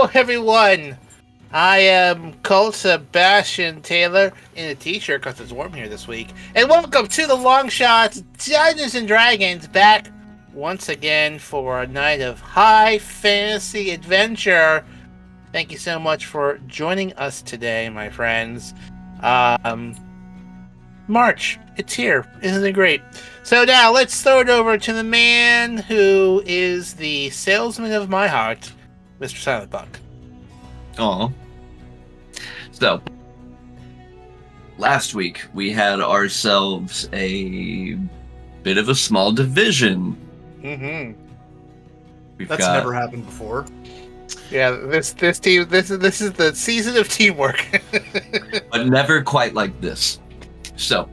Hello, everyone. I am Colt Sebastian Taylor in a t-shirt because it's warm here this week. And welcome to the Longshots Dungeons and Dragons, back once again for a night of high fantasy adventure. Thank you so much for joining us today, my friends. March, it's here. Isn't it great? So now let's throw it over to the man who is the salesman of my heart, Mr. Silent Buck. Aw. So, last week we had ourselves a bit of a small division. Mm-hmm. That's never happened before. Yeah, this team this is the season of teamwork. But never quite like this. So,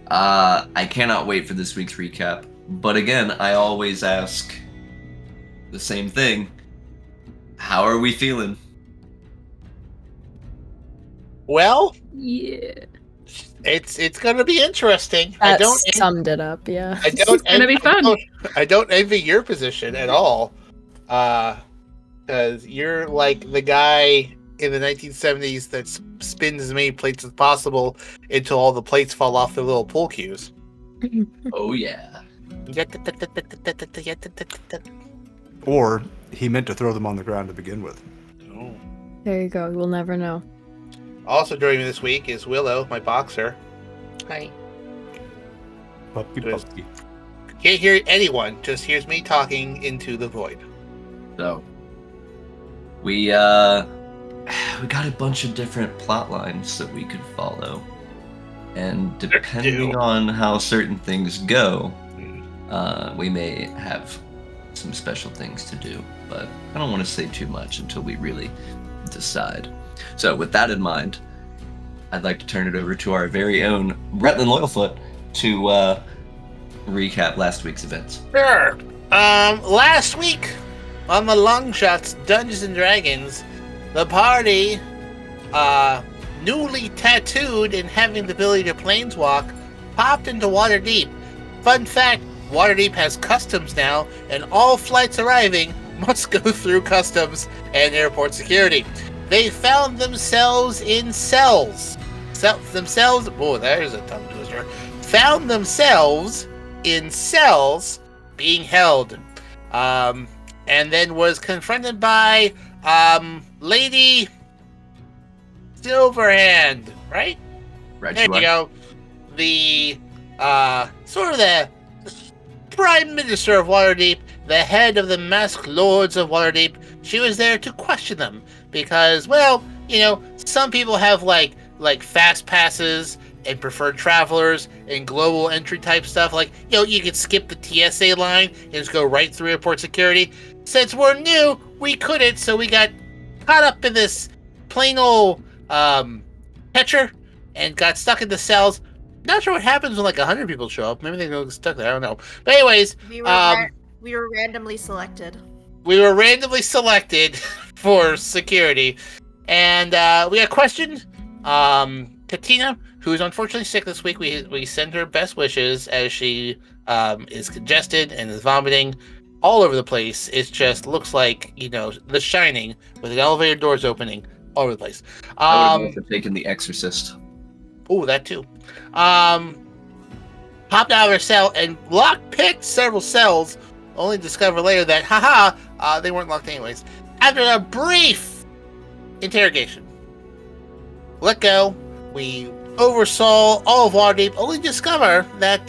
I cannot wait for this week's recap. But again, I always ask the same thing. How are we feeling? Well, yeah, it's gonna be interesting. that summed it up. Yeah, it's gonna be fun. I don't envy your position at all, because you're like the guy in the 1970s that spins as many plates as possible until all the plates fall off their little pool cues. Oh yeah. Or he meant to throw them on the ground to begin with. Oh. There you go. We'll never know. Also joining me this week is Willow, my boxer. Hi. Puppy. Can't hear anyone, just hears me talking into the void. So, we got a bunch of different plot lines that we could follow. And depending on how certain things go, we may have some special things to do. But I don't want to say too much until we really decide. So with that in mind, I'd like to turn it over to our very own Bretlin Loyalfoot to recap last week's events. Sure. Last week on the Longshots Dungeons and Dragons, the party, newly tattooed and having the ability to planeswalk, popped into Waterdeep. Fun fact, Waterdeep has customs now, and all flights arriving must go through customs and airport security. They found themselves in cells. Oh, there's a tongue twister. Found themselves in cells being held. And then was confronted by Lady Silverhand, right? Right. There you go. The sort of the Prime Minister of Waterdeep, the head of the Masked Lords of Waterdeep. She was there to question them because, well, you know, some people have like fast passes and preferred travelers and global entry type stuff. Like, you know, you could skip the TSA line and just go right through airport security. Since we're new, we couldn't, so we got caught up in this plain old catcher and got stuck in the cells. Not sure what happens when like 100 people show up. Maybe they go stuck there. I don't know. But anyways, we were randomly selected. We were randomly selected for security, and we got questioned. Katina, who's unfortunately sick this week, we send her best wishes as she is congested and is vomiting all over the place. It just looks like, you know, The Shining with the elevator doors opening all over the place. I would have also taken The Exorcist. Oh, that too. Popped out of her cell and lockpicked several cells, only to discover later that, they weren't locked anyways. After a brief interrogation, let go, we oversaw all of Waterdeep, only discover that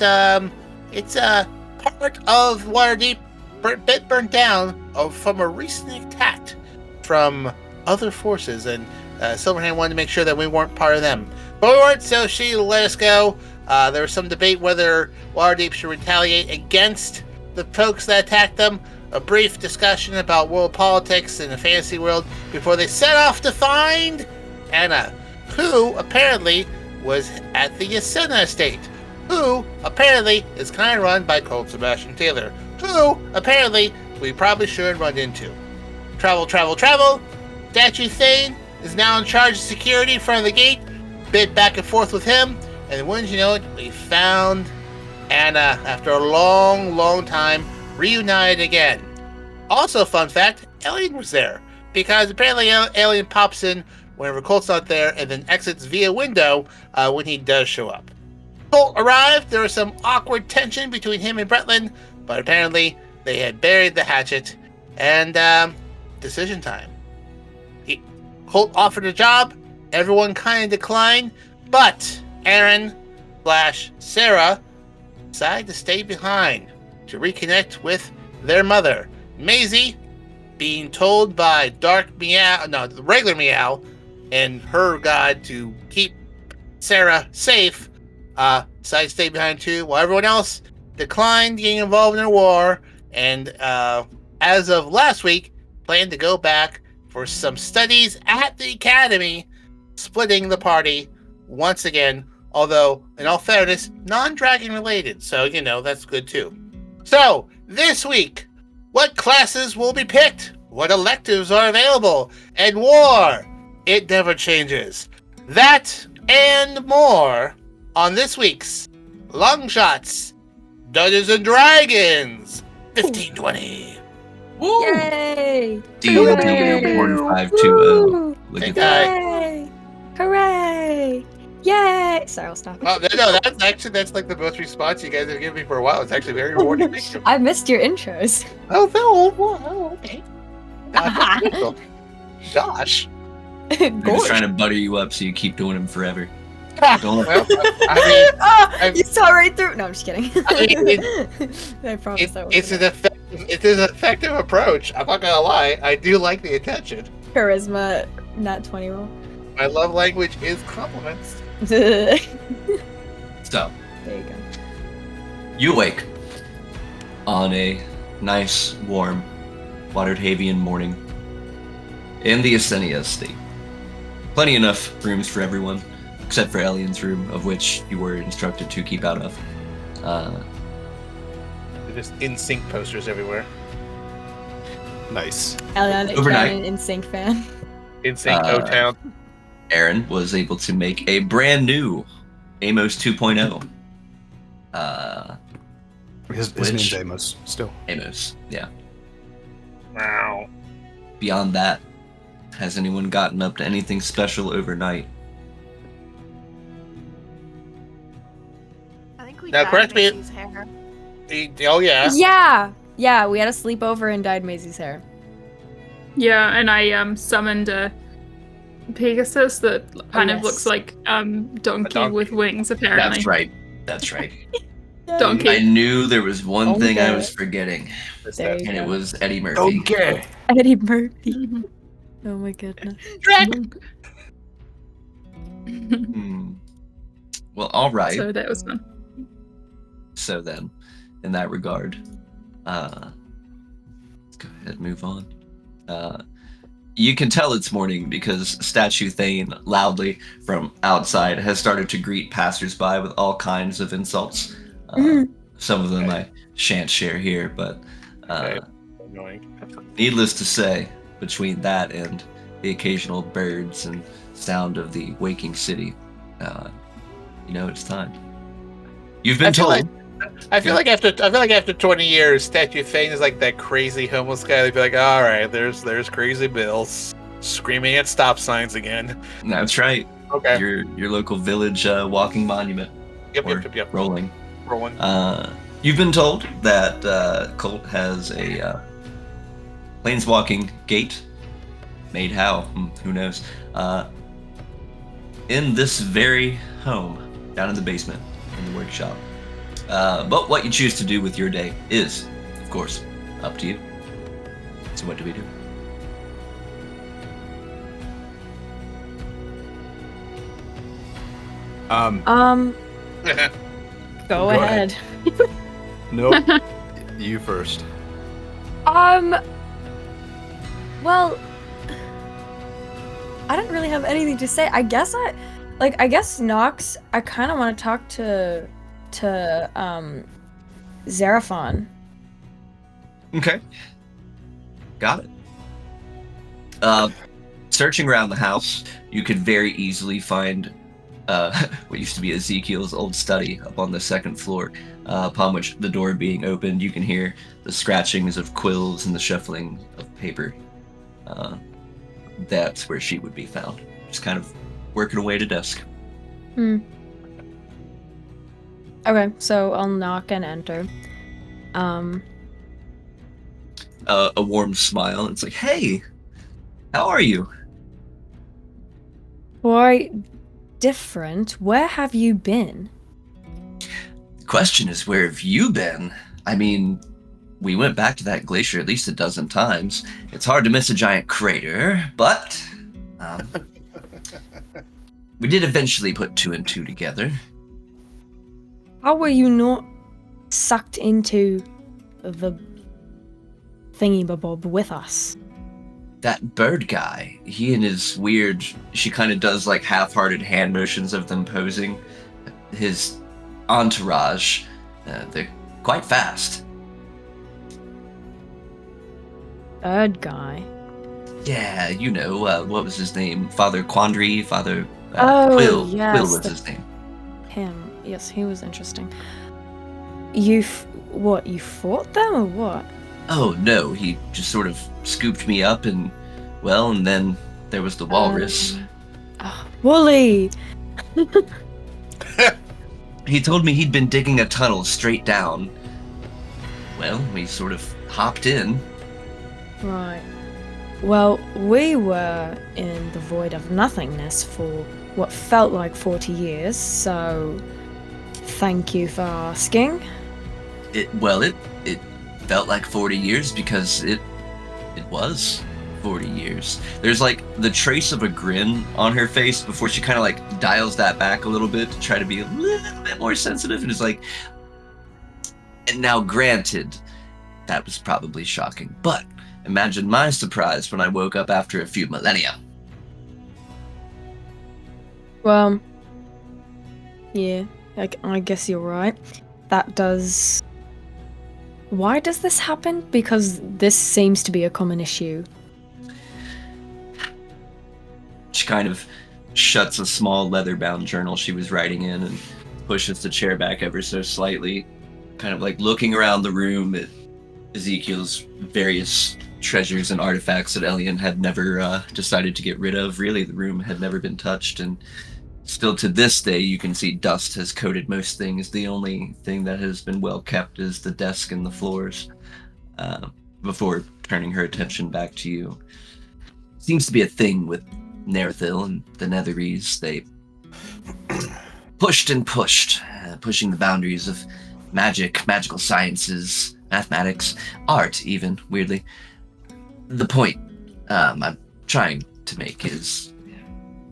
it's a part of Waterdeep burnt down from a recent attack from other forces, and Silverhand wanted to make sure that we weren't part of them. But we weren't, so she let us go. There was some debate whether Waterdeep should retaliate against the folks that attacked them. A brief discussion about world politics in the fantasy world before they set off to find Anna, who apparently was at the Yasena estate, who apparently is kind of run by Colt Sebastian Taylor, who apparently we probably shouldn't run into. Travel. Statue Thane is now in charge of security in front of the gate. Bit back and forth with him, and wouldn't you know it, we found Anna after a long time, reunited again. Also, fun fact, Elliot was there. because apparently alien pops in whenever Colt's not there and then exits via window when he does show up. Colt arrived. There was some awkward tension between him and Bretland, but apparently they had buried the hatchet. And decision time. Colt offered a job. Everyone kind of declined, but Aaron / Sarah decided to stay behind to reconnect with their mother. Maisie, being told by the regular Meow, and her god to keep Sarah safe, decided to stay behind too, while everyone else declined getting involved in a war, and as of last week, planned to go back for some studies at the academy, splitting the party once again, although, in all fairness, non-dragon related, so, that's good too. So, this week, what classes will be picked? What electives are available? And war! It never changes. That and more on this week's Longshots, Dungeons and Dragons 1520. Woo! Yay! DW1520. Look at that. Yay! Hooray! Yay! Sorry, I'll stop. Oh, no, that's like the most response you guys have given me for a while. It's actually very rewarding. Thank you. I missed your intros. Oh, okay. Gosh. I'm just trying to butter you up so you keep doing them forever. Don't Well, You saw right through. No, I'm just kidding. I promise I it's an effective approach. I'm not gonna lie. I do like the attention. charisma, not 20 roll. My love language is compliments. There So, you go. you awake on a nice, warm, watered Havian morning in the Ascenia estate. Plenty enough rooms for everyone, except for Elian's room, of which you were instructed to keep out of. They're just in-sync posters everywhere. Nice. Elion, Overnight. an NSYNC fan. In-sync O-Town. Aaron was able to make a brand new Amos 2.0. His Which- name's Amos, still. Amos, yeah. Wow. Beyond that, has anyone gotten up to anything special overnight? I think we Now, dyed correct me- Maisie's hair. Oh, yeah. Yeah, we had a sleepover and dyed Maisie's hair. Yeah, and I summoned a Pegasus that kind of yes. looks like donkey donkey. with wings, apparently. That's right. That's right. Donkey. I knew there was one thing I Okay. was forgetting, There you and it go. was Eddie Murphy. Okay. Eddie Murphy. Mhm. Oh my goodness. Hmm. Well, all right. So that was fun. So then, in that regard, let's go ahead and move on. You can tell it's morning because Statue Thane loudly from outside has started to greet passersby with all kinds of insults. Some of them I shan't share here, but Okay. Annoying. needless to say, between that and the occasional birds and sound of the waking city, it's time. You've been I feel told. I feel like after 20 years, Statue Thane is like that crazy homeless guy. They'd be like, all right, there's Crazy Bill screaming at stop signs again. That's right. Okay. Your local village walking monument. Yep. Rolling. Rolling. You've been told that Colt has a planeswalking gate. Made how? Who knows? In this very home, down in the basement, in the workshop. But what you choose to do with your day is, of course, up to you. So what do we do? Go ahead. Nope. You first. Well, I don't really have anything to say. I guess Nox, I kind of want to talk to Xeraphon. Okay. Got it. Searching around the house, you could very easily find what used to be Ezekiel's old study up on the second floor, upon which the door being opened, you can hear the scratchings of quills and the shuffling of paper. that's where she would be found. Just kind of working away to dusk. Okay, so I'll knock and enter. A warm smile. It's like, hey, how are you? Quite different. Where have you been? The question is, where have you been? I mean, we went back to that glacier at least a dozen times. It's hard to miss a giant crater, but we did eventually put 2 and 2 together. How were you not sucked into the thingy-bob with us? That bird guy, he and his weird, she kind of does like half-hearted hand motions of them posing. His entourage, they're quite fast. Bird guy? Yeah, you know, what was his name? Father Quandary, Father Oh, Quill. yes, Quill was his name. Him. Yes, he was interesting. You fought them or what? Oh, no, he just sort of scooped me up and then there was the walrus. Wooly! He told me he'd been digging a tunnel straight down. Well, we sort of hopped in. Right. Well, we were in the void of nothingness for what felt like 40 years, so thank you for asking. It felt like 40 years because it was 40 years. There's like the trace of a grin on her face before she kind of like dials that back a little bit to try to be a little bit more sensitive, and it's like, and now granted, that was probably shocking, but imagine my surprise when I woke up after a few millennia. Well, yeah, I guess you're right. That does... Why does this happen? Because this seems to be a common issue. She kind of shuts a small leather-bound journal she was writing in and pushes the chair back ever so slightly, kind of like looking around the room at Ezekiel's various treasures and artifacts that Elian had never decided to get rid of. Really, the room had never been touched, and still to this day you can see dust has coated most things. The only thing that has been well kept is the desk and the floors. Before turning her attention back to you. Seems to be a thing with Nerthil and the Netherese. They pushed and pushed, pushing the boundaries of magical sciences, mathematics, art even, weirdly. The point I'm trying to make is,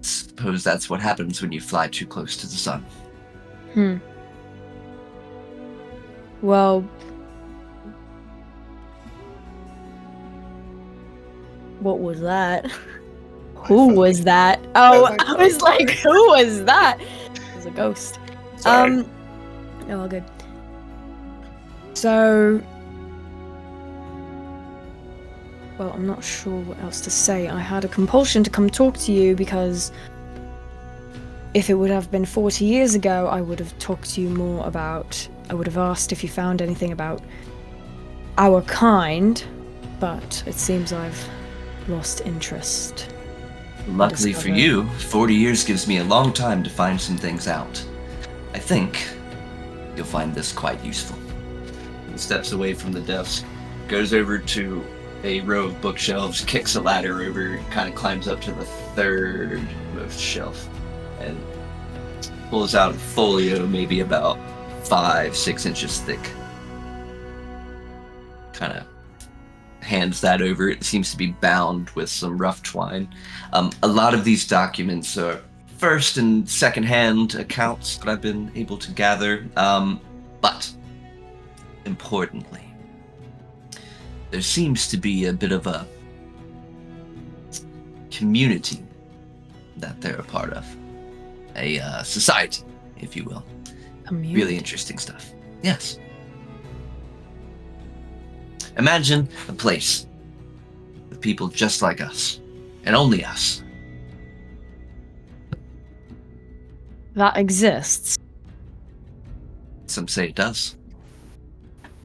suppose that's what happens when you fly too close to the sun. Well... What was that? Who was that? Oh, I was like, who was that? It was a ghost. Sorry. Oh, good. So... Well, I'm not sure what else to say. I had a compulsion to come talk to you because if it would have been 40 years ago, I would have talked to you more about... I would have asked if you found anything about our kind, but it seems I've lost interest. Luckily for you, 40 years gives me a long time to find some things out. I think you'll find this quite useful. He steps away from the desk, goes over to a row of bookshelves, kicks a ladder over, kind of climbs up to the third most shelf, and pulls out a folio maybe about 5-6 inches thick. Kind of hands that over. It seems to be bound with some rough twine. A lot of these documents are first and second hand accounts that I've been able to gather, but importantly, there seems to be a bit of a community that they're a part of. A society, if you will. Community. Really interesting stuff. Yes. Imagine a place with people just like us, and only us. That exists. Some say it does.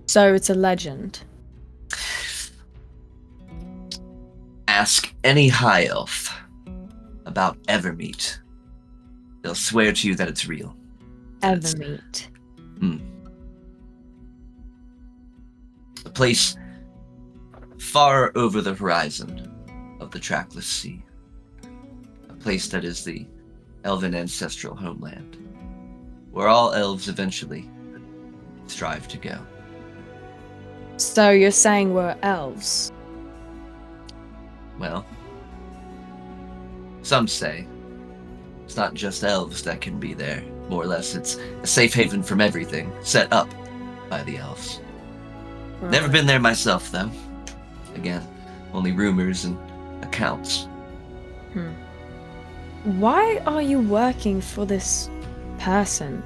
So it's a legend. ask any high elf about Evermeet, they'll swear to you that it's real. Evermeet. A place far over the horizon of the trackless sea. A place that is the elven ancestral homeland, where all elves eventually strive to go. So you're saying we're elves? Well, some say it's not just elves that can be there. More or less, it's a safe haven from everything, set up by the elves. Never been there myself, though. Again, only rumors and accounts. Why are you working for this person?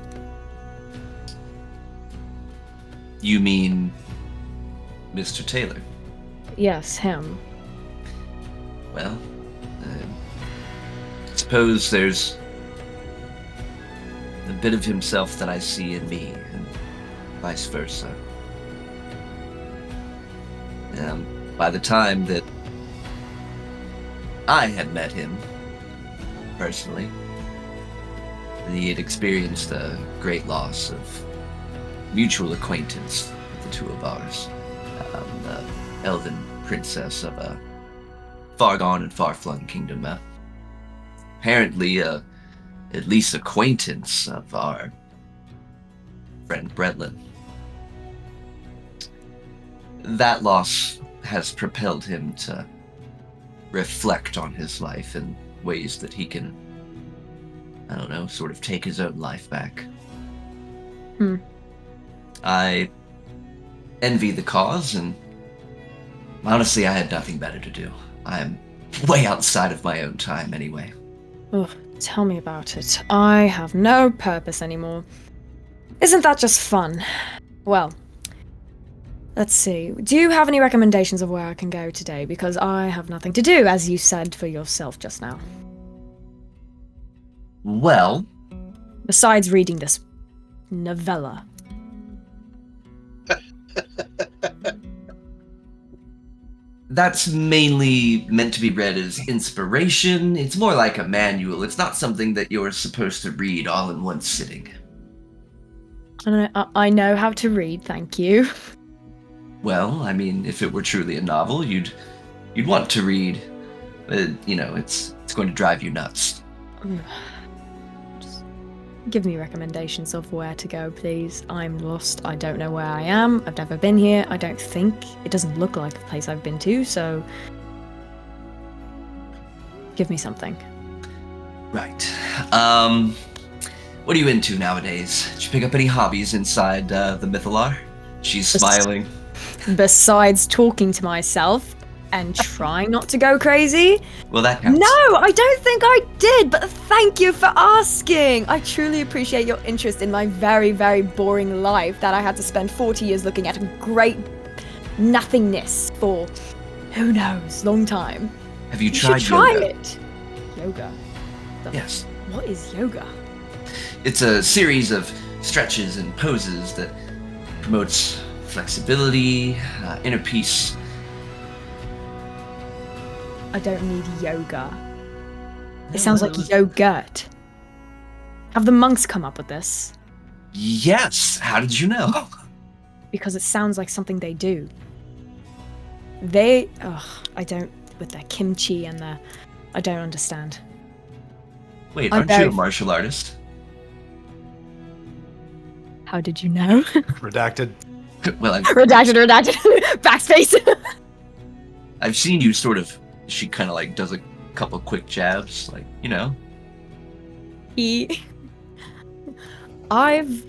You mean Mr. Taylor? Yes, him. Well, I suppose there's a bit of himself that I see in me, and vice versa. By the time that I had met him, personally, he had experienced a great loss of mutual acquaintance with the two of ours. The elven princess of a far gone and far-flung kingdom. Apparently, at least acquaintance of our friend Bretlin. That loss has propelled him to reflect on his life in ways that he can, I don't know, sort of take his own life back. I envy the cause, and honestly, I had nothing better to do. I'm way outside of my own time anyway. Ugh, tell me about it. I have no purpose anymore. Isn't that just fun? Well, let's see. Do you have any recommendations of where I can go today? Because I have nothing to do, as you said for yourself just now. Well, Besides reading this novella. that's mainly meant to be read as inspiration. It's more like a manual. It's not something that you're supposed to read all in one sitting. I know how to read, thank you. Well, I mean, if it were truly a novel, you'd want to read. But, it's going to drive you nuts. Just give me recommendations of where to go, please. I'm lost. I don't know where I am. I've never been here. I don't think. It doesn't look like a place I've been to, so... give me something. Right. What are you into nowadays? Did you pick up any hobbies inside the Mythalar? She's smiling. Besides talking to myself and trying not to go crazy? Well, that counts. No, I don't think I did, but thank you for asking. I truly appreciate your interest in my very, very boring life that I had to spend 40 years looking at a great nothingness for, who knows, long time. Have you You tried should try yoga? it. Yoga? Yes. What is yoga? It's a series of stretches and poses that promotes flexibility, inner peace. I don't need yoga. It sounds like yogurt. Have the monks come up with this? Yes. How did you know? Because it sounds like something they do. I don't, with their kimchi and their, I don't understand. Wait, I'm aren't you very- a martial artist? How did you know? Redacted. Well, redacted. Backspace. I've seen you sort of. She kind of like does a couple quick jabs, like I've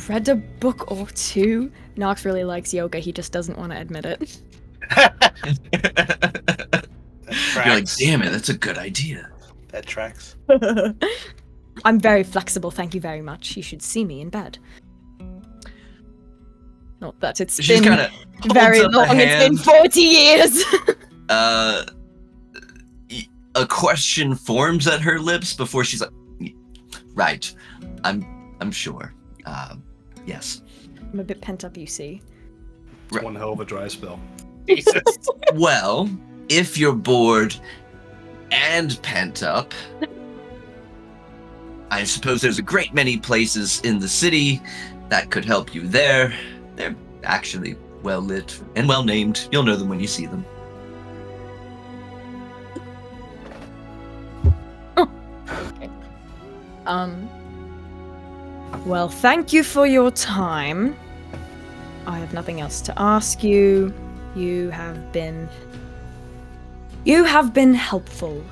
read a book or two. Nox really likes yoga. He just doesn't want to admit it. You're like, damn it, that's a good idea. That tracks. I'm very flexible, thank you very much. You should see me in bed. Not that it's She's been kind of very long, it's been 40 years! A question forms at her lips before she's like, right, I'm sure. Yes. I'm a bit pent up, you see. It's one hell of a dry spell. Jesus. Well, if you're bored and pent up, I suppose there's a great many places in the city that could help you there. They're actually well lit and well named. You'll know them when you see them. Okay. Well, thank you for your time. I have nothing else to ask you. You have been helpful.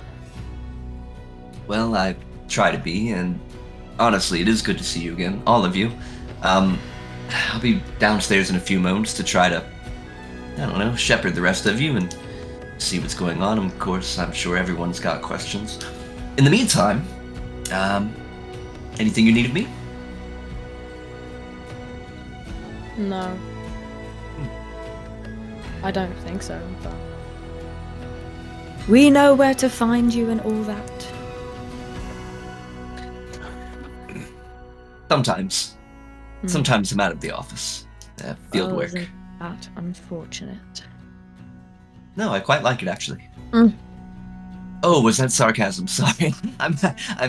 Well, I try to be, and honestly, it is good to see you again, all of you. I'll be downstairs in a few moments to try to, I don't know, shepherd the rest of you and see what's going on. Of course, I'm sure everyone's got questions. In the meantime, anything you need of me? No. I don't think so, but we know where to find you and all that. Sometimes. Sometimes I'm out of the office. Field work. Isn't that unfortunate? No, I quite like it, actually. Mm. Oh, was that sarcasm? Sorry. I'm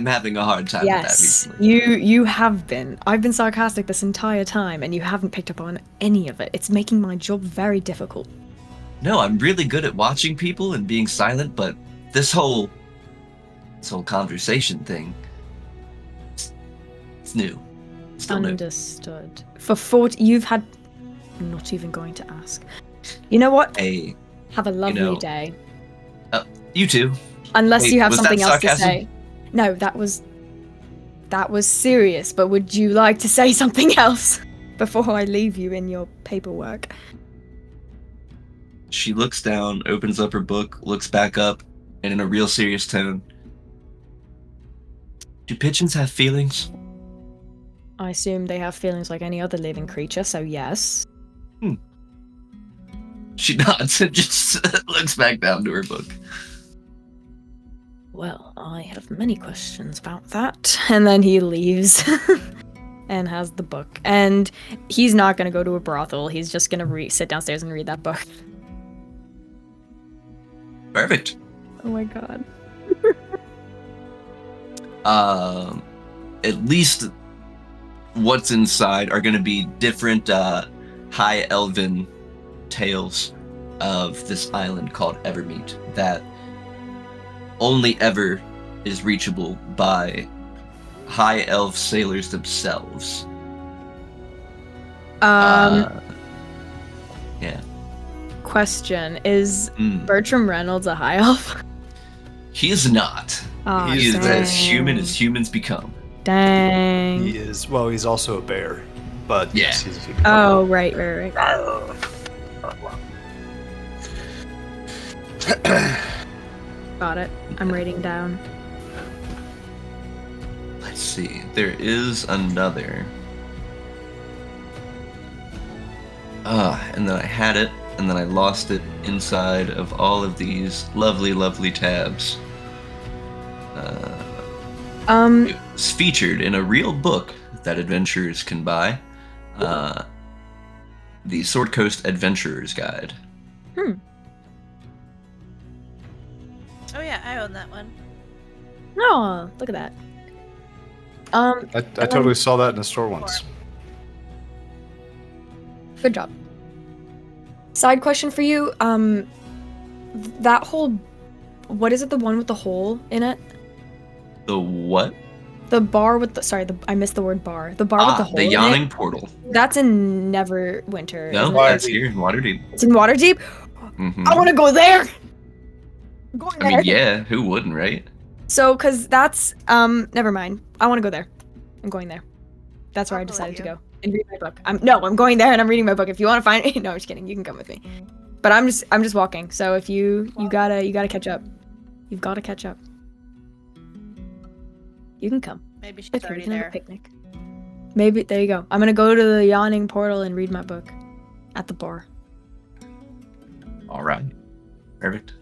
having a hard time with that Yes, recently. you have been. I've been sarcastic this entire time, and you haven't picked up on any of it. It's making my job very difficult. No, I'm really good at watching people and being silent, but this whole conversation thing, it's new. Still new. Understood. For 40, you've had. I'm not even going to ask. You know what? Hey, Have a lovely know, day. you too. Unless Wait, you have was that something else to sarcasm? say. No, that was serious. But would you like to say something else before I leave you in your paperwork? She looks down, opens up her book, looks back up, and in a real serious tone, do pigeons have feelings? I assume they have feelings like any other living creature, so yes. She nods and just looks back down to her book. Well, I have many questions about that. And then he leaves and has the book. And he's not going to go to a brothel. He's just going to sit downstairs and read that book. Perfect. Oh my god. At least what's inside are going to be different high elven tales of this island called Evermeet that only ever is reachable by high elf sailors themselves. Yeah. Question. Is Mm. Bertram Reynolds a high elf? He is not. Oh, He is dang. as human as humans become. Dang. He is, well, he's also a bear. But Yeah. yes, he's a Oh, right. Got it. I'm writing down. Let's see. There is another. And then I had it, and then I lost it inside of all of these lovely, lovely tabs. It's featured in a real book that adventurers can buy. The Sword Coast Adventurer's Guide. Oh yeah, I own that one. Oh, look at that. I totally saw that in the store once. Good job. Side question for you. That whole, what is it? The one with the hole in it? The what? The bar with the, sorry, I missed the word bar. The bar with the hole the in Yawning it? Portal. That's in Neverwinter. No, isn't it? that's here in Waterdeep. It's in Waterdeep? Mhm. I want to go there! I'm going there. I mean, yeah, who wouldn't, right? So, cause that's, never mind. I want to go there. I'm going there. That's where I I'll decided to believe go and read my book. I'm going there and I'm reading my book. If you want to find it, no, I'm just kidding. You can come with me. But I'm just walking. So if you gotta catch up. You've got to catch up. You can come. Maybe she's It's already a there. picnic. Maybe there you go. I'm gonna go to the Yawning Portal and read my book at the bar. All right. Perfect.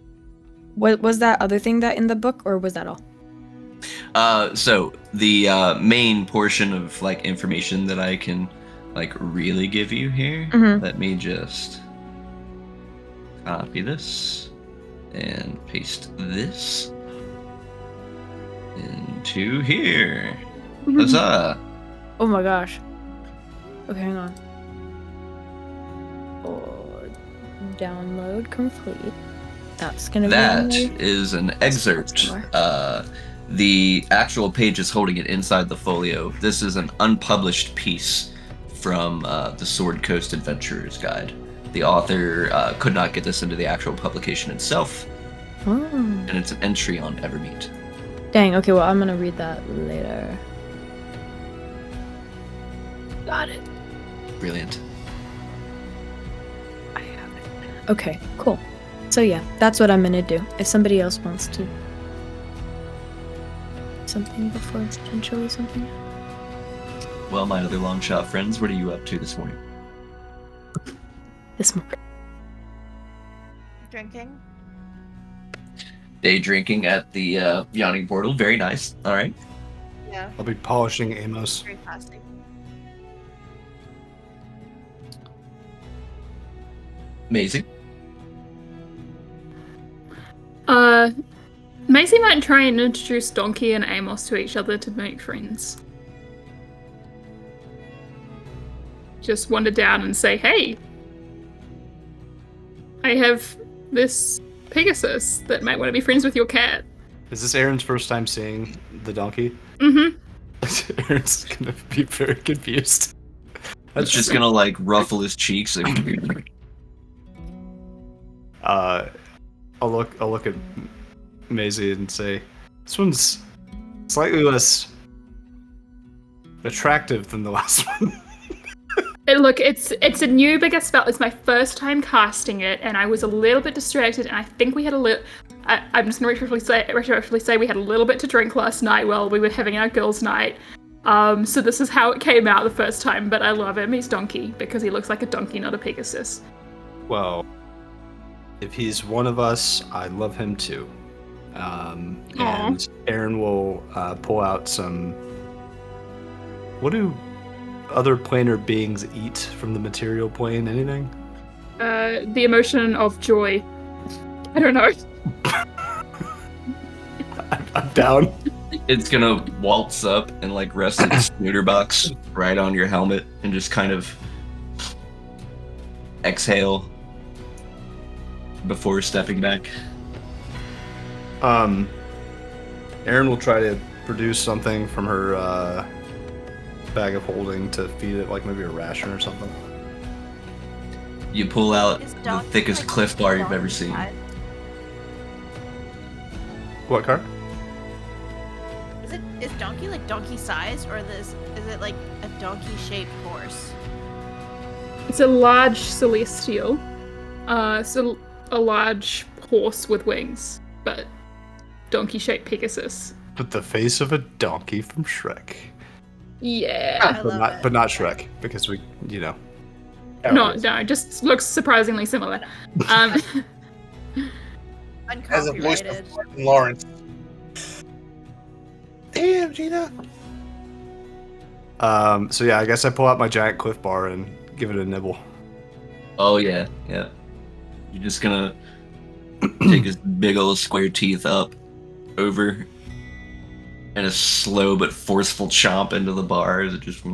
What was that other thing that in the book, or was that all? So the main portion of like information that I can like really give you here. Mhm. Let me just copy this. And paste this into here. Huzzah! Oh my gosh. Okay, hang on. Oh, download complete. That's gonna That be is an excerpt. more. The actual page is holding it inside the folio. This is an unpublished piece from the Sword Coast Adventurer's Guide. The author could not get this into the actual publication itself, Oh. and it's an entry on Evermeet. Dang, okay, well, I'm gonna read that later. Got it. Brilliant. I have it. Okay, cool. So yeah, that's what I'm gonna do. If somebody else wants to something before potentially something. Well, my other long shot friends, what are you up to this morning? This morning. Drinking. Day drinking at the Yawning Portal. Very nice. All right. Yeah. I'll be polishing Amos. Very classic. Amazing. Maisie might try and introduce Donkey and Amos to each other to make friends. Just wander down and say, hey, I have this Pegasus that might want to be friends with your cat. Is this Aaron's first time seeing the donkey? Mm-hmm. Aaron's gonna be very confused. That's just gonna like ruffle his cheeks. I'll look at Maisie and say, this one's slightly less attractive than the last one. Look, it's a new bigger spell. It's my first time casting it, and I was a little bit distracted, and I think we had a little... I'm just going to retroactively say we had a little bit to drink last night while we were having our girls' night. So this is how it came out the first time, but I love him. He's Donkey, because he looks like a donkey, not a Pegasus. Well, if he's one of us, I love him too. And Aaron will pull out some... What do other planar beings eat from the material plane? Anything? The emotion of joy. I don't know. I'm down. It's gonna waltz up and like rest its snooter box right on your helmet and just kind of exhale before stepping back. Aaron will try to produce something from her bag of holding to feed it, like maybe a ration or something. You pull out Is the Donkey thickest like Cliff Bar you've ever donkey seen. size? What car? Is Donkey like donkey size, or is it like a donkey shaped horse? It's a large celestial. So a large horse with wings, but donkey-shaped Pegasus. With the face of a donkey from Shrek. Yeah. I love it. But not Shrek, because we, you know. No, just looks surprisingly similar. As a voice Uncopyrighted. of Martin Lawrence. Damn, Gina. So yeah, I guess I pull out my giant Cliff Bar and give it a nibble. Oh yeah, yeah. You're just gonna take his big old square teeth up, over, and a slow but forceful chomp into the bar as it just.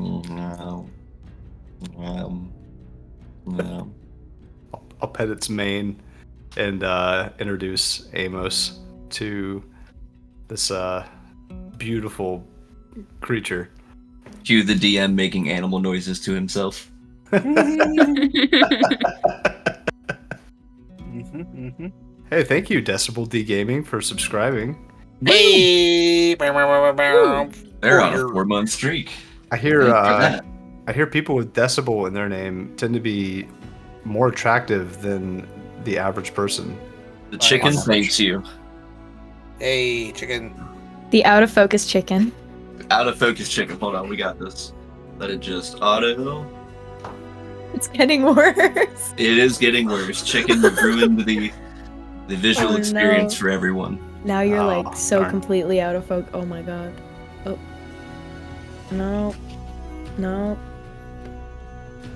I'll pet its mane and introduce Amos to this beautiful creature. Cue the DM making animal noises to himself. Hey, thank you, Decibel D Gaming, for subscribing. Hey. They're on a 4-month streak. I hear Thank you for that. I hear people with Decibel in their name tend to be more attractive than the average person. The chicken thanks you. Hey, chicken. The out of focus chicken. Out of focus chicken. Hold on, we got this. Let it just auto. It's getting worse. It is getting worse. Chicken ruined the visual Oh, experience no. for everyone. Now you're Oh, like so darn. completely out of focus. Oh my god. Oh. No. No.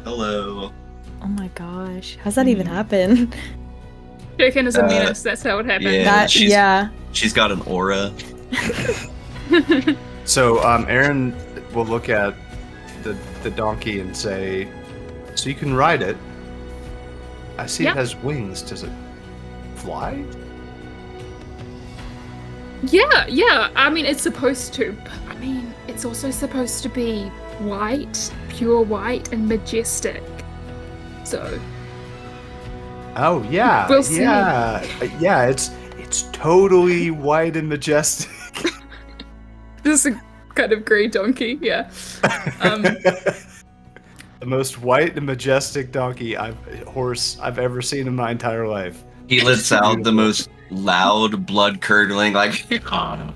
Hello. Oh my gosh. How's that even happen? Chicken is a menace. That's how it happened. Yeah. Yeah. She's got an aura. So Aaron will look at the donkey and say, "So you can ride it. I see Yeah. it has wings. Does it fly?" Yeah. I mean, it's supposed to. But, I mean, it's also supposed to be white, pure white, and majestic. So. Oh yeah, We'll see. yeah. It's totally white and majestic. This is a kind of grey donkey, yeah. The most white and majestic horse I've ever seen in my entire life. He lets out the most loud, blood-curdling, like, throughout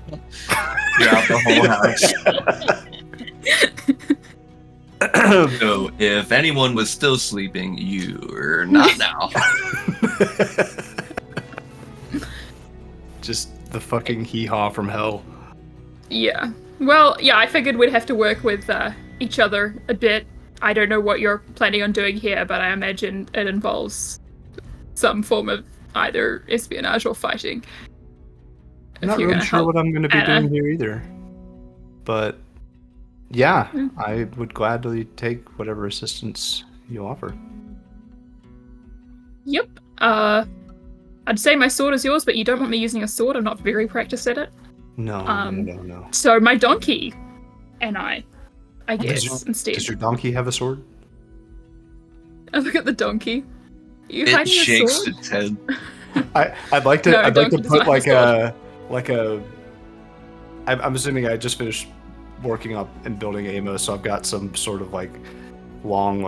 the whole house. So, if anyone was still sleeping, you're not now. Just the fucking hee-haw from hell. Yeah. Well, yeah, I figured we'd have to work with each other a bit. I don't know what you're planning on doing here, but I imagine it involves some form of either espionage or fighting. I'm not really sure what I'm going to be doing here either. But, yeah, I would gladly take whatever assistance you offer. Yep. I'd say my sword is yours, but you don't want me using a sword. I'm not very practiced at it. No. So my donkey and I guess, instead. Does your donkey have a sword? I look at the donkey. You It hiding a shakes sword? its head. I'd like to. No, I'd like to donkey does put not have like a. I'm assuming I just finished working up and building Amos, so I've got some sort of like long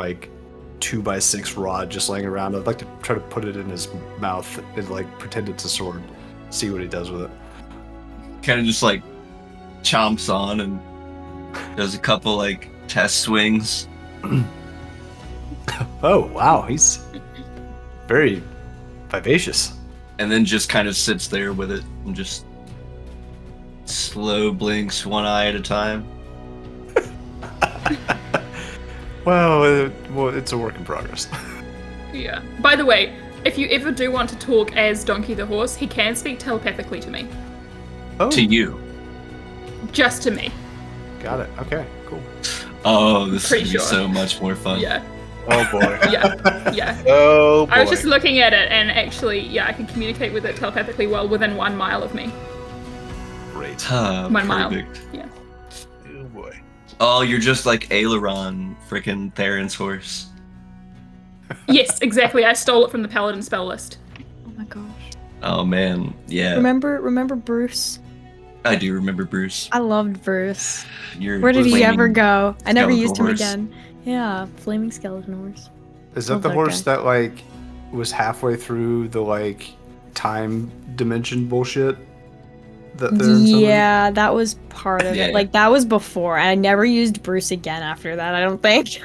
2x6 rod just laying around. I'd like to try to put it in his mouth and pretend it's a sword. See what he does with it. Kind of just chomps on and does a couple test swings. Oh wow, he's very vivacious. And then just kind of sits there with it and just slow blinks one eye at a time. Well, it's a work in progress. Yeah. By the way, if you ever do want to talk as Donkey the Horse, he can speak telepathically to me. Oh, To you. Just to me. got it. Okay, cool. Oh, this Pretty would be sure. so much more fun. Yeah. Oh boy. Yeah. Oh boy. I was just looking at it, and actually, yeah, I can communicate with it telepathically well within 1 mile of me. Great. 1 mile. Perfect. Yeah. Oh boy. Oh, you're just like Aileron, frickin' Theron's horse. Yes, exactly. I stole it from the Paladin spell list. Oh my gosh. Oh man, yeah. Remember Bruce? I do remember Bruce. I loved Bruce. You're Where did he flaming ever go? I never skeletal used him horse. again. Yeah, flaming skeleton horse. Is that Love the that horse guy. that was halfway through the time dimension bullshit? That they're in something? Yeah, that was part of Yeah. it. That was before. I never used Bruce again after that, I don't think.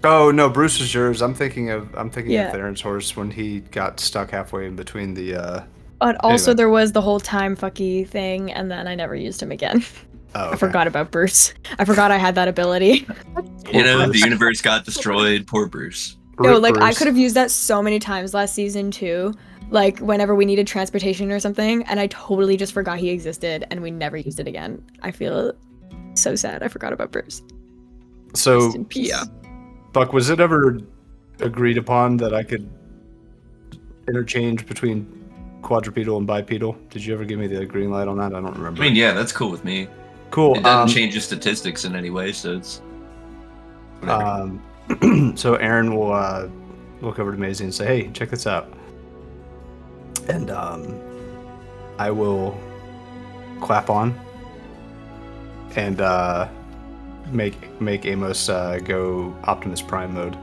Oh no, Bruce is yours. I'm thinking of Yeah. Theron's horse when he got stuck halfway in between the. But also Anyway. there was the whole time fucky thing, and then I never used him again. Oh, okay. I forgot about Bruce. I forgot I had that ability. You know, Bruce. the universe got destroyed. Poor Bruce. No, Rip I Bruce. could have used that so many times last season too. Whenever we needed transportation or something, and I totally just forgot he existed, and we never used it again. I feel so sad. I forgot about Bruce. So, Rest in peace. Yeah. Buck, was it ever agreed upon that I could interchange between quadrupedal and bipedal? Did you ever give me the green light on that? I don't remember. I mean, yeah, that's cool with me. cool. It doesn't change your statistics in any way, so it's whatever. So Aaron will look over to Maisie and say, "Hey, check this out," and I will clap on and make Amos go Optimus Prime mode.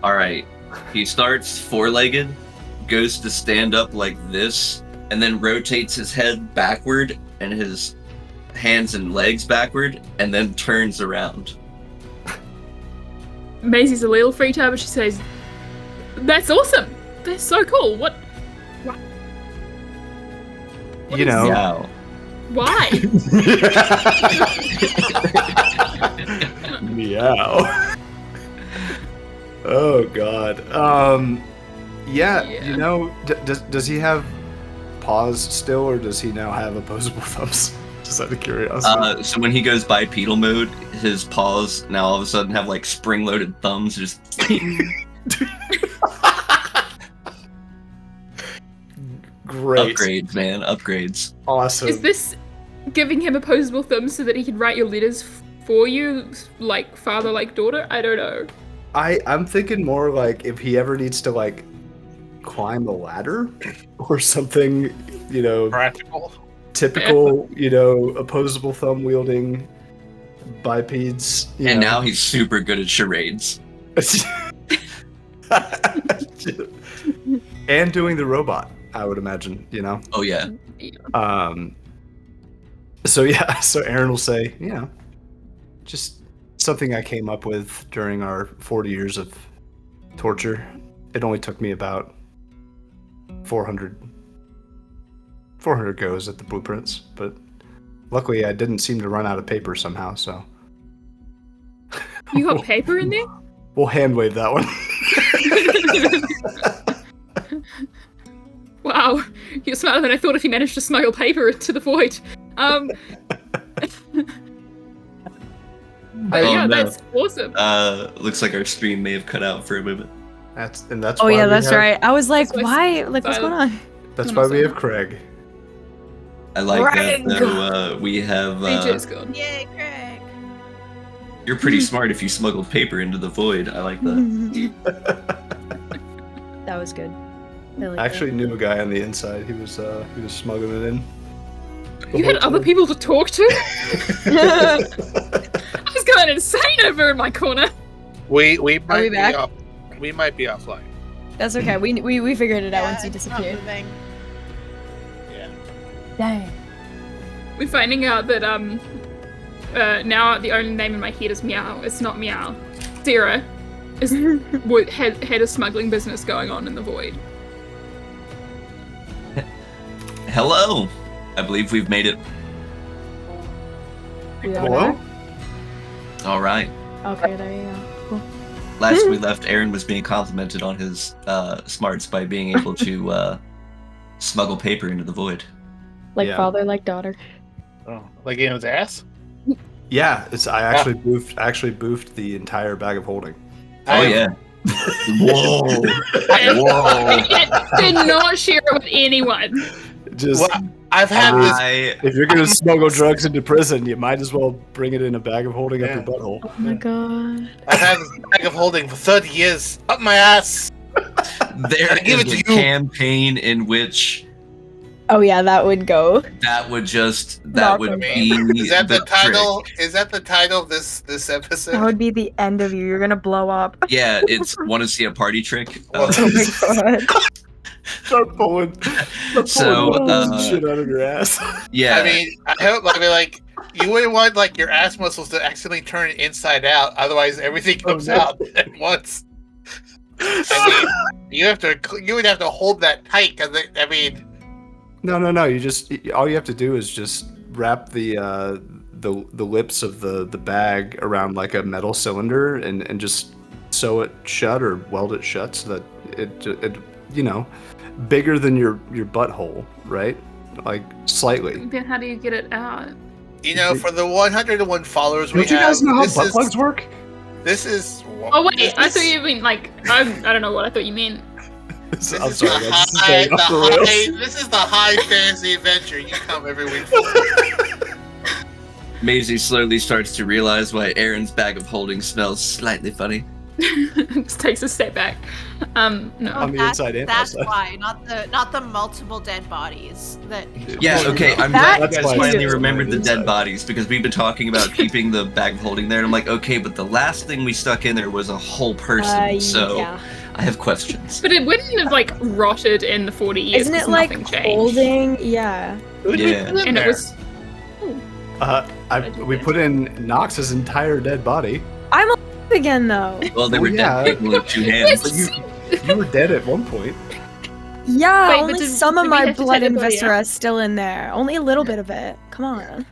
All right. He starts four-legged, goes to stand up like this, and then rotates his head backward and his hands and legs backward, and then turns around. Maisie's a little freaked out, but she says, "That's awesome! That's so cool! What You is know, Wow. Why?" meow. Oh God. Yeah, Yeah. you know, does he have paws still, or does he now have opposable thumbs? Just out of curiosity. So when he goes bipedal mode, his paws now all of a sudden have like spring-loaded thumbs. Just Great. upgrades, man, upgrades. Awesome. Is this giving him opposable thumbs so that he can write your letters for you, like father, like daughter? I don't know. I'm thinking more like if he ever needs to like climb a ladder or something, you know, Practical. typical, you know, opposable thumb wielding bipeds. You And know. now he's super good at charades. And doing the robot, I would imagine, you know. Oh yeah. So yeah, so Aaron will say, you know, just something I came up with during our 40 years of torture. It only took me about 400 goes at the blueprints, but luckily I didn't seem to run out of paper somehow, so You got paper in there? we'll hand wave that one. Wow, you're smarter than I thought if you managed to smuggle paper into the void. But Oh, yeah, no. that's awesome. Looks like our stream may have cut out for a moment. That's Oh why yeah, we that's have, right. I was like, That's why? why Like, what's going on? That's I'm why also- we have Craig. I like Craig! that though. We have. AJ's gone. Yay, Craig. You're pretty smart if you smuggled paper into the void. I like that. That was good. I like I actually knew a guy on the inside. He was smuggling it in. You had other people to talk to? I was going insane over in my corner. We might we be back? off. We might be offline. That's okay. We figured it out Yeah, once you it's not disappeared. moving. Yeah. Dang. We're finding out that now the only name in my head is Meow. It's not Meow. Sarah is had a smuggling business going on in the void. Hello. I believe we've made it. Hello? All right. Okay, there you go. Cool. Last we left, Aaron was being complimented on his smarts by being able to smuggle paper into the void. Like Yeah. father, like daughter. Oh, like in his ass? Yeah, I actually boofed the entire bag of holding. Oh yeah. Whoa. Whoa. Did not share it with anyone. Just Well, I've had this. if you're gonna smuggle drugs into prison, you might as well bring it in a bag of holding up Yeah. your butthole. Oh my god. I've had this bag of holding for 30 years up my ass. There I give is it to a you. campaign in which Oh yeah, that would go. that would Not be for Is that the title? trick. Is that the title of this episode? That would be the end of you. You're gonna blow up. Yeah, it's want to see a party trick. Well, Oh my god. Start pulling So, shit out of your ass. yeah, I mean, I hope. I mean, like, you wouldn't want like your ass muscles to accidentally turn inside out. Otherwise, everything comes no. out at once. I mean, you would have to hold that tight because I mean, No. You just all you have to do is just wrap the lips of the bag around like a metal cylinder and just sew it shut or weld it shut so that it you know, bigger than your butthole, right? Like slightly. Then how do you get it out? you know, for the 101 followers we Don't you have, guys know how this butt is plugs work? this is. Oh wait, this I is- thought you mean like I don't know what I thought you meant. This I'm is sorry, the guys. This is high, going off the rails. this is the high fantasy adventure you come every week for. Maisie slowly starts to realize why Aaron's bag of holding smells slightly funny. Just takes a step back. No. On the inside and That's outside. why, not the multiple dead bodies that. Yeah, okay, I'm That- glad you That's guys why finally it's remembered on the the dead inside. bodies because we've been talking about keeping the bag of holding there, and I'm like, okay, but the last thing we stuck in there was a whole person, so yeah. I have questions. But it wouldn't have like rotted in the 40 years. Isn't it 'cause like nothing changed. holding? Yeah. Yeah. And it was We put in Nox's entire dead body. I'm alive again though. Well, they Oh, were yeah. dead people with two hands. But you were dead at one point. Yeah, Wait, but only did- some of did we my have to blood take and the body viscera out? is still in there. Only a little bit of it. Come on.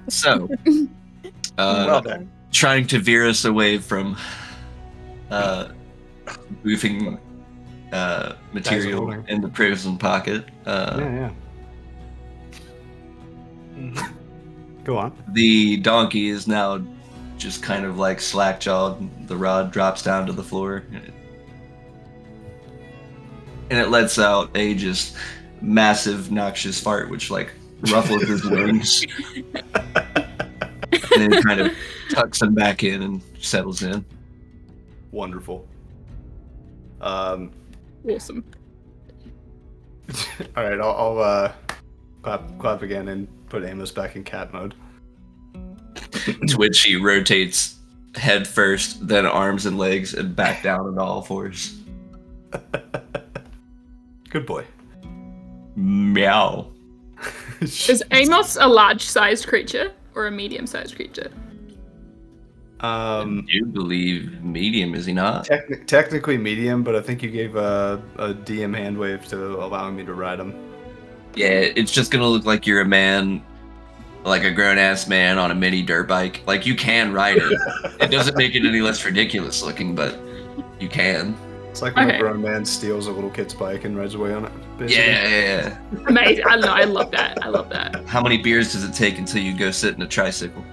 So, Well done. trying to veer us away from boofing material holding. in the prison pocket. Yeah. Go on. The donkey is now just kind of like slack-jawed. The rod drops down to the floor. And it lets out a just massive, noxious fart, which like ruffles his wings. And then it kind of tucks him back in and settles in. Wonderful. Awesome. All right, I'll clap again and put Amos back in cat mode. To which he rotates head first, then arms and legs, and back down on all fours. Good boy. Meow. Is Amos a large-sized creature or a medium-sized creature? You believe medium, is he not? Technically medium, but I think you gave a DM hand wave to allowing me to ride him. Yeah, it's just gonna look like you're a man, like a grown-ass man on a mini dirt bike. Like, you can ride it. It doesn't make it any less ridiculous looking, but you can. It's like when Okay. a grown man steals a little kid's bike and rides away on it. Basically. Yeah. Amazing. I know. I love that. I love that. How many beers does it take until you go sit in a tricycle?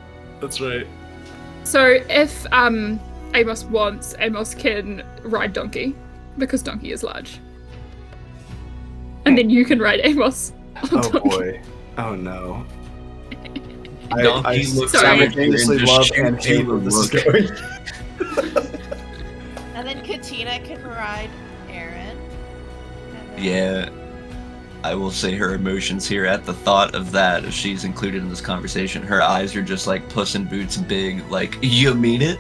That's right. So if Amos wants, Amos can ride Donkey because Donkey is large, and then you can ride Amos. On Oh Donkey. boy. Oh no. I Donkey looks simultaneously and love just and shoots you hate where a this is look. going. And then Katina can ride Aaron. And then- Yeah. I will say her emotions here at the thought of that, if she's included in this conversation, her eyes are just like Puss in Boots big, like, you mean it?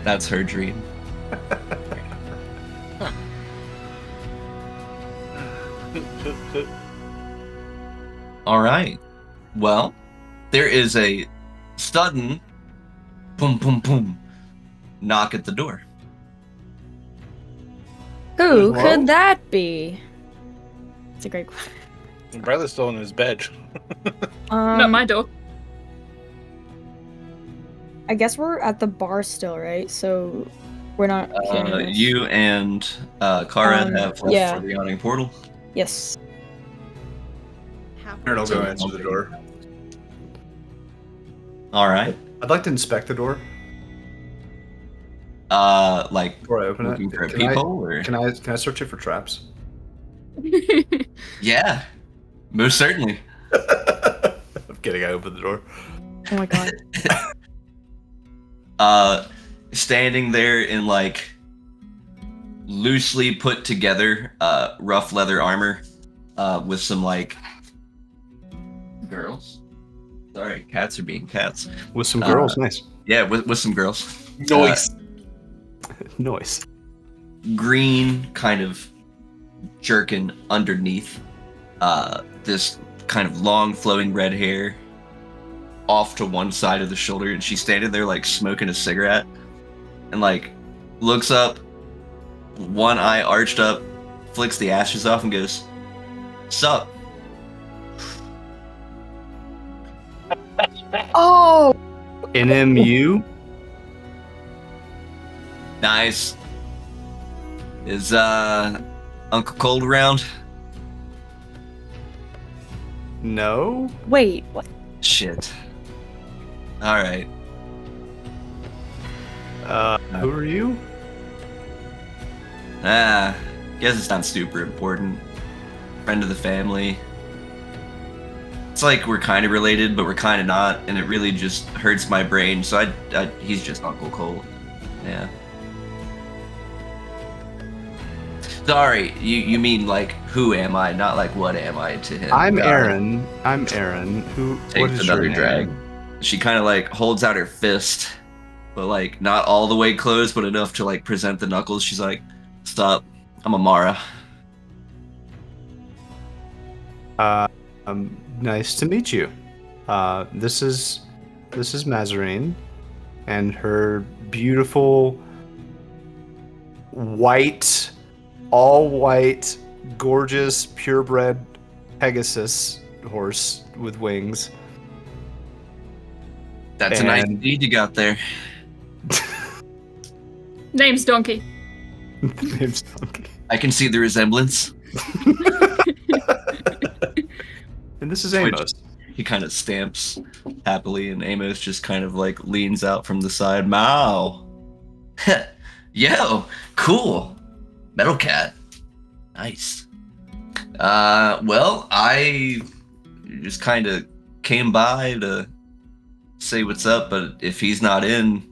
That's her dream. All right. Well, there is a sudden boom, boom, boom knock at the door. Who Hello? could that be? It's a great question. Brother's still in his bed. Not my door. I guess we're at the bar still, right? So we're not. hearing this. You and Kara have left yeah. for the yawning portal. Yes. Half- Aaron will go answer the door. All right. I'd like to inspect the door Like before I open looking it. for a Can I- peephole, or Can I search it for traps? yeah, most certainly. I'm kidding. I opened the door. Oh my god. Standing there in like loosely put together rough leather armor with some like girls. Sorry, cats are being cats. With some girls. Nice. Yeah, with some girls. Noise. Noise. Green kind of jerkin underneath this kind of long flowing red hair off to one side of the shoulder, and she's standing there like smoking a cigarette and like looks up, one eye arched up, flicks the ashes off and goes, "Sup?" Oh. NMU. Nice. Is Uncle Cold around? No. Wait. What? Shit. Alright. Who are you? Guess it's not super important. Friend of the family. It's like we're kind of related, but we're kind of not, and it really just hurts my brain, so he's just Uncle Colt. Yeah. Sorry, you mean like, who am I, not like, what am I to him? I'm God. Aaron. I'm Aaron. Who? What Takes is another your name? drag. She kind of like holds out her fist, but like not all the way closed, but enough to like present the knuckles. She's like, "Stop, I'm Amara." Nice to meet you. This is Mazarine, and her beautiful white, all white, gorgeous, purebred Pegasus horse with wings. That's a nice And- deed you got there. Name's Donkey. The name's Donkey. I can see the resemblance. And this is Amos. He kind of stamps happily, and Amos just kind of like leans out from the side. Mao. Yo, cool. Metal Cat. Nice. Well, I just kind of came by to say what's up, but if he's not in,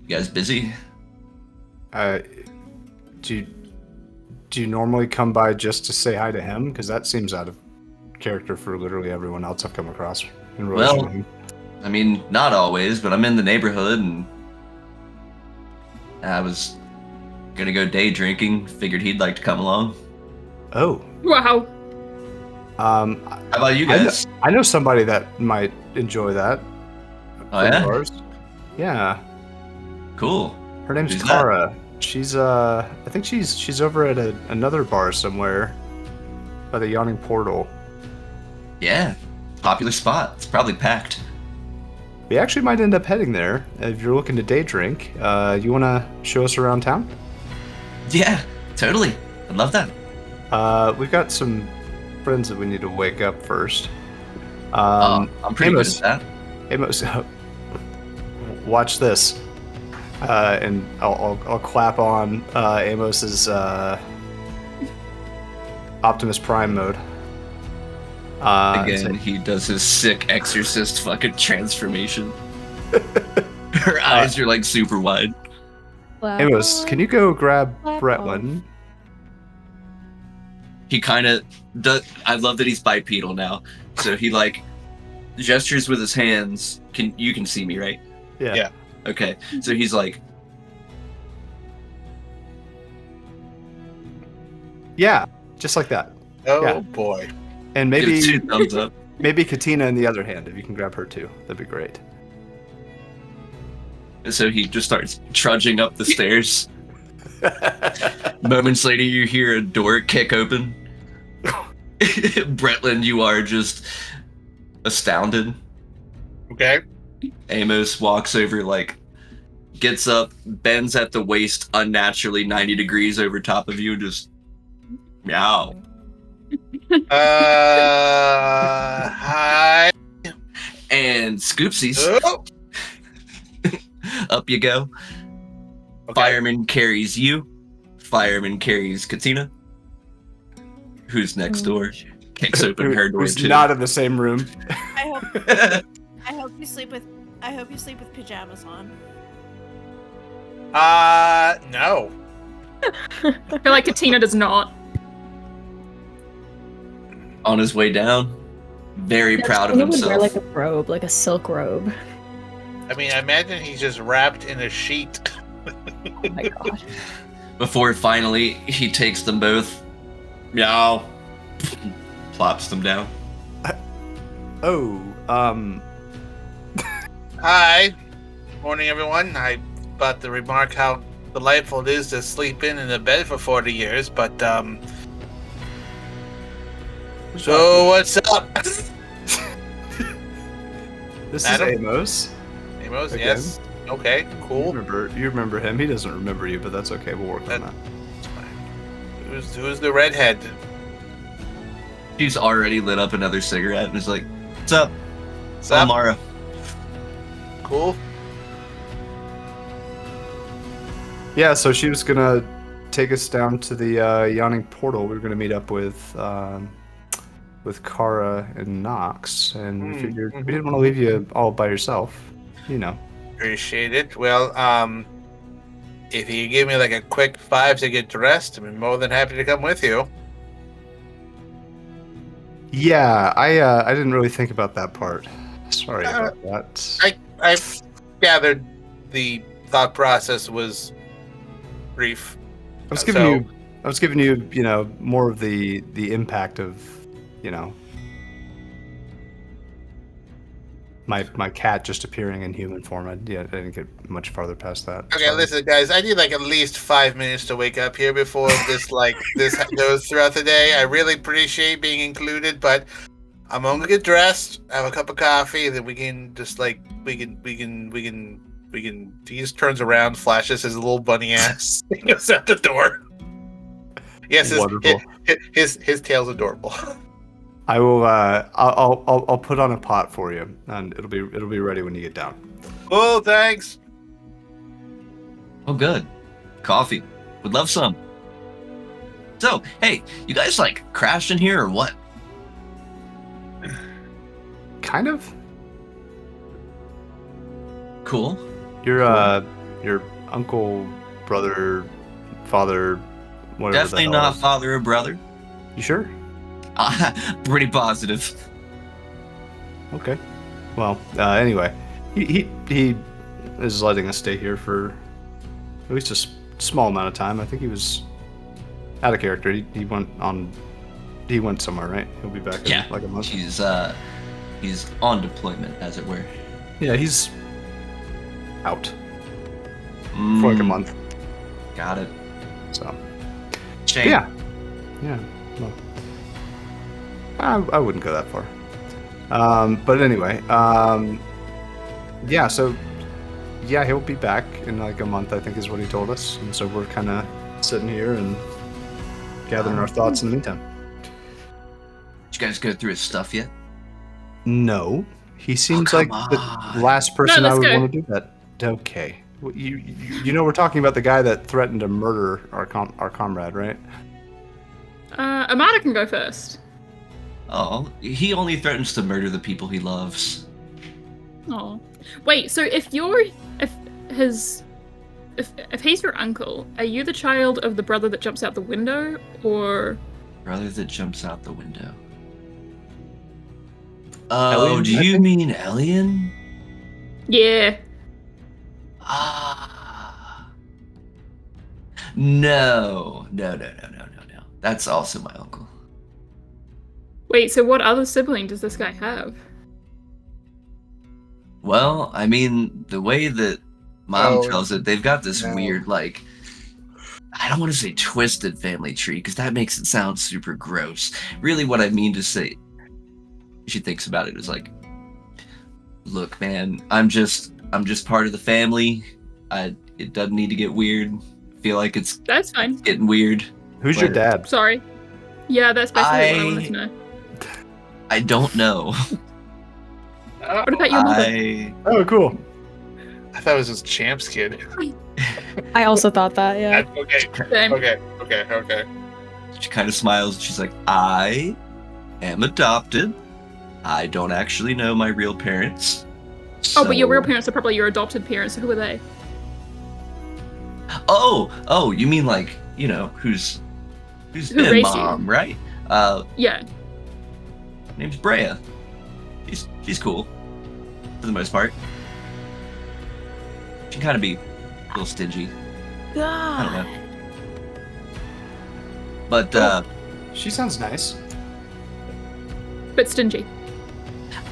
you guys busy? Do you normally come by just to say hi to him? Because that seems out of character for literally everyone else I've come across in relation to him. I mean, not always, but I'm in the neighborhood, and I was gonna go day drinking. Figured he'd like to come along. Oh. Wow. How about you guys? I know somebody that might enjoy that. Oh yeah? Yours. Yeah. Cool. Her name's Who's Kara. She's I think she's over at another bar somewhere by the Yawning Portal. Yeah. Popular spot. It's probably packed. We actually might end up heading there if you're looking to day drink. You want to show us around town? Yeah, totally. I'd love that. We've got some friends that we need to wake up first. I'm pretty Amos, good at that. Amos, watch this. And I'll clap on Amos's Optimus Prime mode. Again, he does his sick exorcist fucking transformation. Her eyes are like super wide. Amos, can you go grab Clap Bretlin? He kind of does. I love that he's bipedal now. So he like gestures with his hands. You can see me, right? Yeah. Okay. So he's like, Yeah, just like that. Oh Yeah. boy. And gives maybe two thumbs up. maybe Katina in the other hand, if you can grab her too. That'd be great. And so he just starts trudging up the stairs. Moments later, you hear a door kick open. Bretlin, you are just astounded. Okay. Amos walks over, like, gets up, bends at the waist unnaturally 90 degrees over top of you, and just meow. Hi. And Scoopsies, Oh. up you go. Okay. Fireman carries you. Fireman carries Katina, who's next door. Kicks open her door Who's too. not in the same room. I hope you sleep with pajamas on. No. I feel like Katina does not. On his way down, very proud of He would wear himself. like a robe, like a silk robe. I mean, I imagine he's just wrapped in a sheet. Oh my god. Before finally he takes them both, meow, plops them down. Oh, Hi. Morning, everyone. I about to remark how delightful it is to sleep in a bed for 40 years, but, so what's up? This is Adam? Amos. Amos, Again? yes. Okay, You cool. remember him. He doesn't remember you, but that's okay. We'll work on that. It's fine. Who's the redhead? She's already lit up another cigarette and is like, "What's up, What's up? Mara?" Cool. Yeah, so she was gonna take us down to the Yawning Portal. We were gonna meet up with Kara and Nox, and we figured we didn't want to leave you all by yourself. You know. Appreciate it. Well, if you give me like a quick 5 to get dressed, I'm more than happy to come with you. Yeah, I didn't really think about that part. Sorry about that. I gathered the thought process was brief. I was giving you, you know, more of the impact of, you know, my cat just appearing in human form. I didn't get much farther past that. Okay, Sorry. listen, guys. I need like at least 5 minutes to wake up here before this goes throughout the day. I really appreciate being included, but I'm gonna get dressed, have a cup of coffee, then we can just like we can He just turns around, flashes his little bunny ass, and goes out the door. Yes, Wonderful. his tail's adorable. I will. I'll put on a pot for you, and it'll be ready when you get down. Oh, thanks. Oh, good. Coffee. Would love some. So, hey, you guys like crashed in here or what? Kind of. Cool. Your uncle, brother, father, whatever. Definitely the hell not is- father or brother. You sure? Pretty positive. Okay. Well, anyway, he is letting us stay here for at least a small amount of time. I think he was out of character. He went somewhere, right? He'll be back in like a month. He's on deployment, as it were. Yeah, he's out for like a month. Got it. So Shame. yeah. Well, I wouldn't go that far. But anyway, yeah. So yeah, he'll be back in like a month, I think, is what he told us. And so we're kind of sitting here and gathering our thoughts in the meantime. Did you guys go through his stuff yet? No, he seems come like the on. last person I let's would go. want to do that. Okay, well, you know we're talking about the guy that threatened to murder our comrade, right? Amada can go first. Oh, he only threatens to murder the people he loves. Oh, wait. So if he's your uncle, are you the child of the brother that jumps out the window, or? Brother that jumps out the window. Oh, Elian, do I you think? mean Elian? Yeah. No. That's also my uncle. Wait. So what other sibling does this guy have? Well, I mean, the way that Mom Oh, tells it, they've got this no. weird, like, I don't want to say twisted family tree, because that makes it sound super gross. Really, what I mean to say, she thinks about it, is like, look, man, I'm just part of the family. It doesn't need to get weird. I feel like it's That's fine. getting weird. Who's your Where- dad? Sorry. Yeah, that's basically what I wanted to know. I don't know. What about your mother? Oh, cool. I thought it was his Champs kid. I also thought that, yeah. Same. Okay. She kind of smiles. She's like, I am adopted. I don't actually know my real parents. Oh, but your real so- parents are probably your adopted parents. So who are they? Oh, you mean like, you know, who's Who been raised you? mom, right? Yeah. Name's Brea. She's cool for the most part. She can kind of be a little stingy. I don't know. But She sounds nice. But stingy.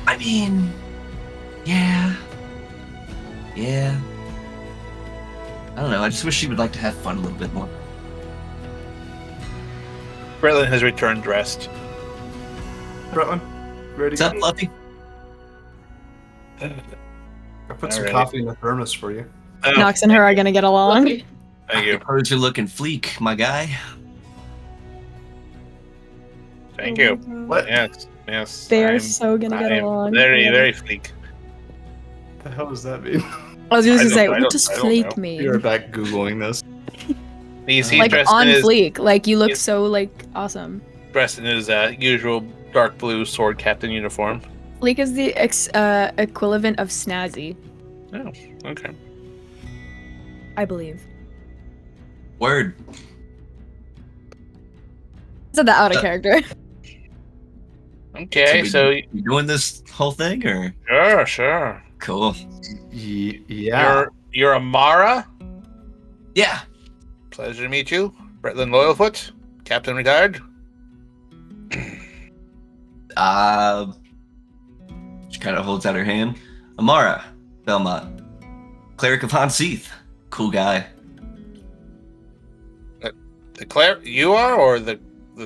I mean, yeah. I don't know. I just wish she would like to have fun a little bit more. Bretlin has returned dressed. Bretlin, ready? What's up, Fluffy? I put some Alright. coffee in the thermos for you. Oh, Nox and her are gonna get along. Lucky. thank you. Hers are looking fleek, my guy. Thank you. What Yes. They are I'm- so gonna I get am along. Very, Yeah. very fleek. the hell does that mean? I was just I gonna say, don't- I what does don't- I don't fleek know. mean? You're back Googling this. He's Like dressed on in his, fleek. Like you look he's- so like awesome. dressed in his usual dark blue sword captain uniform. Fleek is the equivalent of snazzy, Oh, okay. I believe. Word. I said that out of character. Okay, so you doing this whole thing, or sure. cool? Yeah. You're Amara. Yeah. Pleasure to meet you, Bretlin Loyalfoot, Captain retired. She kind of holds out her hand. Amara, Belmont, cleric of Hanseath. Cool guy. The Claire, you are, or the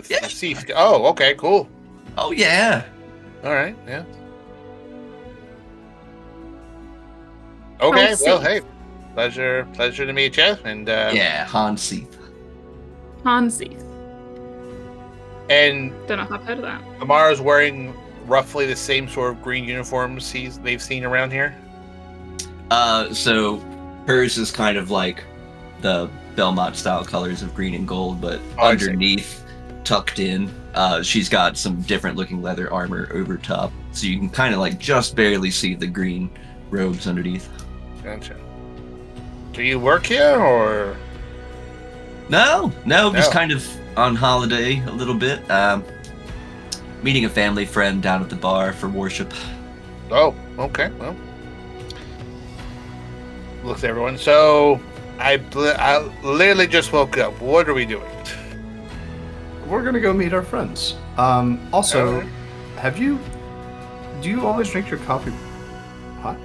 Yeah. thief? Oh, okay, cool. Oh yeah. All right, yeah. Okay, well, Seath. hey, pleasure to meet you. And Yeah, Han Seath. Han Seath. and Don't know if I've heard of that. Amara's wearing roughly the same sort of green uniforms they've seen around here. So hers is kind of like the Belmont style colors of green and gold, but I see. underneath, tucked in, she's got some different looking leather armor over top, so you can kind of like just barely see the green robes underneath. Gotcha. Do you work here, or? No, just No. kind of on holiday a little bit. Meeting a family friend down at the bar for worship. Oh, okay. Well, looks everyone. So, I literally just woke up. What are we doing? We're gonna go meet our friends. Also, Alright. do you always drink your coffee hot?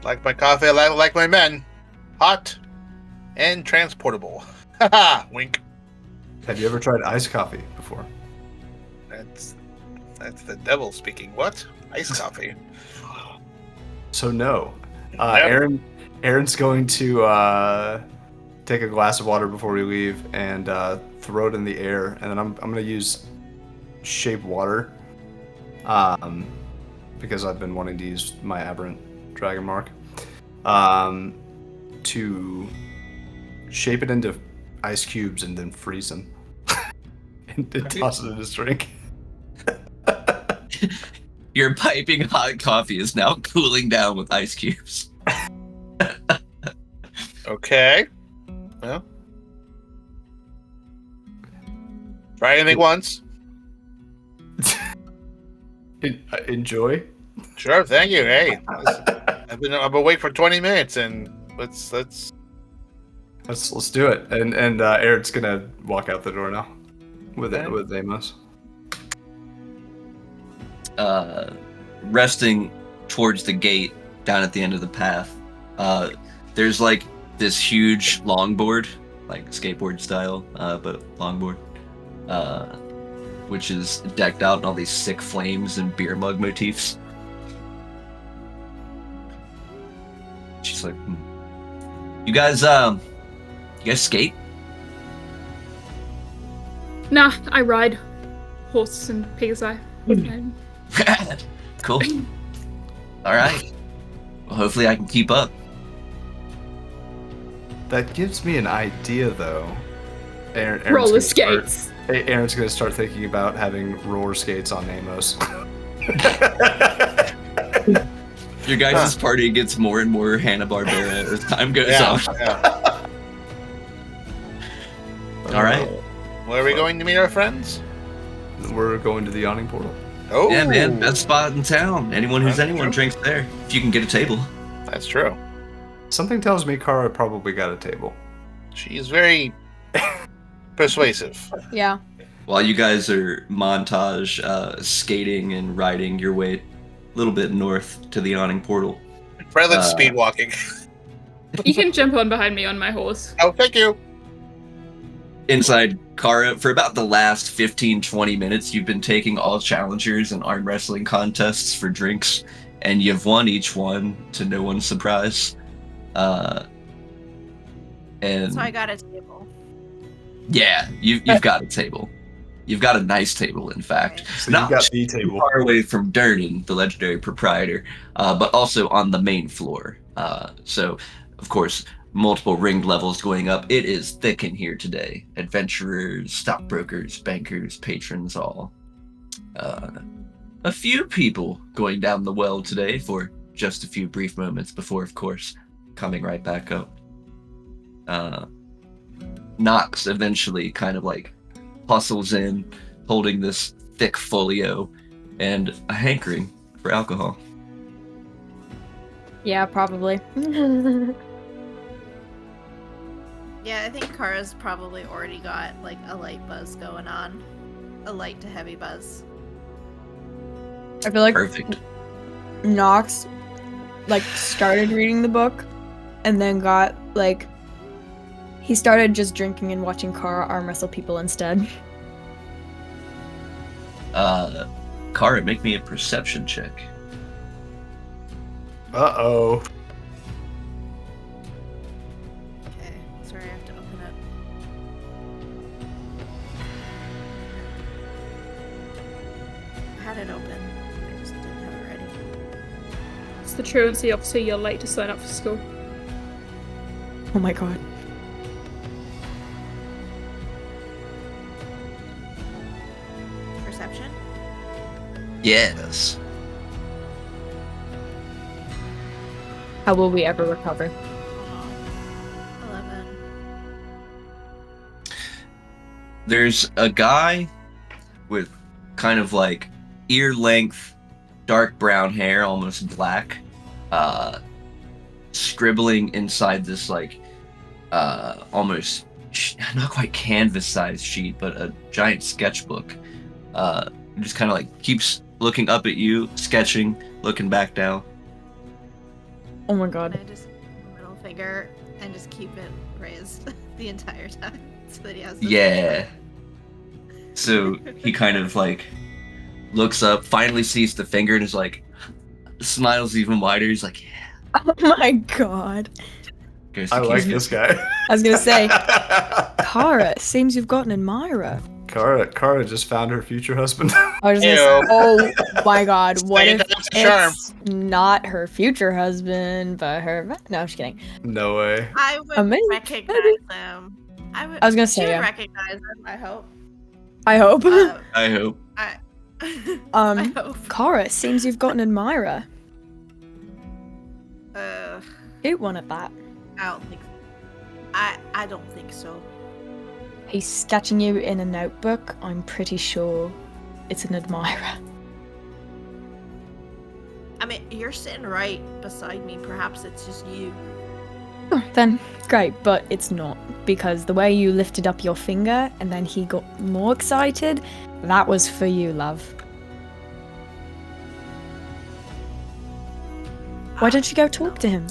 Like my coffee, like my men, hot and transportable. Haha, wink. Have you ever tried iced coffee before? That's the devil speaking. What? Iced coffee? So no. Never. Aaron's going to take a glass of water before we leave and throw it in the air, and then I'm gonna use shape water, because I've been wanting to use my aberrant dragon mark, to shape it into ice cubes and then freeze them, and then toss it in his drink. Your piping hot coffee is now cooling down with ice cubes. Okay. Well, try anything once. Enjoy. Sure. Thank you. Hey, I've been awake for 20 minutes, and let's. Let's do it. And Aaron's gonna walk out the door now with Amos. Resting towards the gate down at the end of the path, there's like this huge longboard, like skateboard style, but longboard, which is decked out in all these sick flames and beer mug motifs. She's like, You guys skate? Nah, I ride horse and pig's-eye. Cool. All right. Well, hopefully I can keep up. That gives me an idea, though. Aaron's Roller gonna start- skates. Aaron's gonna start thinking about having roller skates on Amos. Your guys' party gets more and more Hanna-Barbera as time goes on. Yeah. All right. Where are we going to meet our friends? We're going to the yawning portal. Oh, Yeah, man. Best spot in town. Anyone who's That's anyone true. drinks there. If you can get a table. That's true. Something tells me Kara probably got a table. She's very persuasive. Yeah. While you guys are montage skating and riding your way a little bit north to the yawning portal. Prelude's speed walking. You can jump on behind me on my horse. Oh, thank you. Inside Kara, for about the last 15-20 minutes, you've been taking all challengers and arm wrestling contests for drinks, and you've won each one to no one's surprise. And So I got a table. yeah, you've got a table. You've got a nice table, in fact. So Not you got the table. far away from Durden, the legendary proprietor, but also on the main floor. So, of course, multiple ringed levels going up. It is thick in here today. Adventurers, stockbrokers, bankers, patrons, all. A few people going down the well today for just a few brief moments before, of course, coming right back up. Knox eventually kind of like hustles in, holding this thick folio and a hankering for alcohol. Yeah, probably. Yeah, I think Kara's probably already got like a light buzz going on. A light to heavy buzz. I feel like Perfect. Knox like started reading the book and then got like he started just drinking and watching Kara arm wrestle people instead. Kara, make me a perception check. Uh-oh. Okay, sorry, I have to open it. I had it open. I just didn't have it ready. It's the truancy officer. You're late to sign up for school. Oh my god. Perception? Yes. How will we ever recover? 11. There's a guy with kind of like ear length, dark brown hair, almost black, scribbling inside this like almost not quite canvas sized sheet, but a giant sketchbook. Just kind of like keeps looking up at you, sketching, looking back down. Oh my god. I just middle finger and just keep it raised the entire time so that he has this Yeah. So he kind of like looks up, finally sees the finger, and is like, smiles even wider. He's like, yeah. Oh my god. Goes I to like keep- this guy. I was gonna say, Kara, it seems you've got an admirer. Kara just found her future husband. I was gonna Ew. say, oh my god, what Say if that's a charm. it's not her future husband, but her... No, I'm just kidding. No way. I would Amazing. recognize him. I I was gonna she say, would yeah. recognize him, I hope. I hope. I hope. I I hope. Kara, it seems you've got an admirer. Uh, Who wanted that? I don't think. I don't think so. He's sketching you in a notebook. I'm pretty sure it's an admirer. I mean, you're sitting right beside me. Perhaps it's just you. Oh, then great, but it's not, because the way you lifted up your finger and then he got more excited, that was for you, love. Why don't you go talk to him?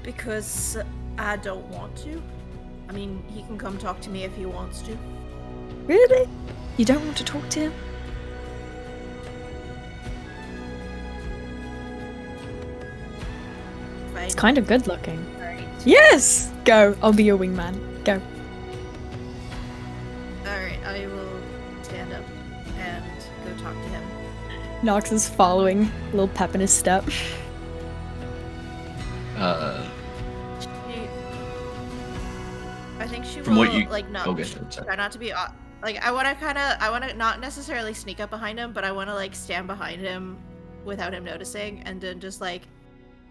Because I don't want to. I mean, he can come talk to me if he wants to. Really? You don't want to talk to him? Fine. It's kind of good looking. Alright. Yes! Go, I'll be your wingman. Go. Alright, I will stand up and go talk to him. Nox is following, a little pep in his step. I think she From will, what you- like, not Okay, sorry. try not to be like, I want to not necessarily sneak up behind him, but I want to like stand behind him without him noticing, and then just like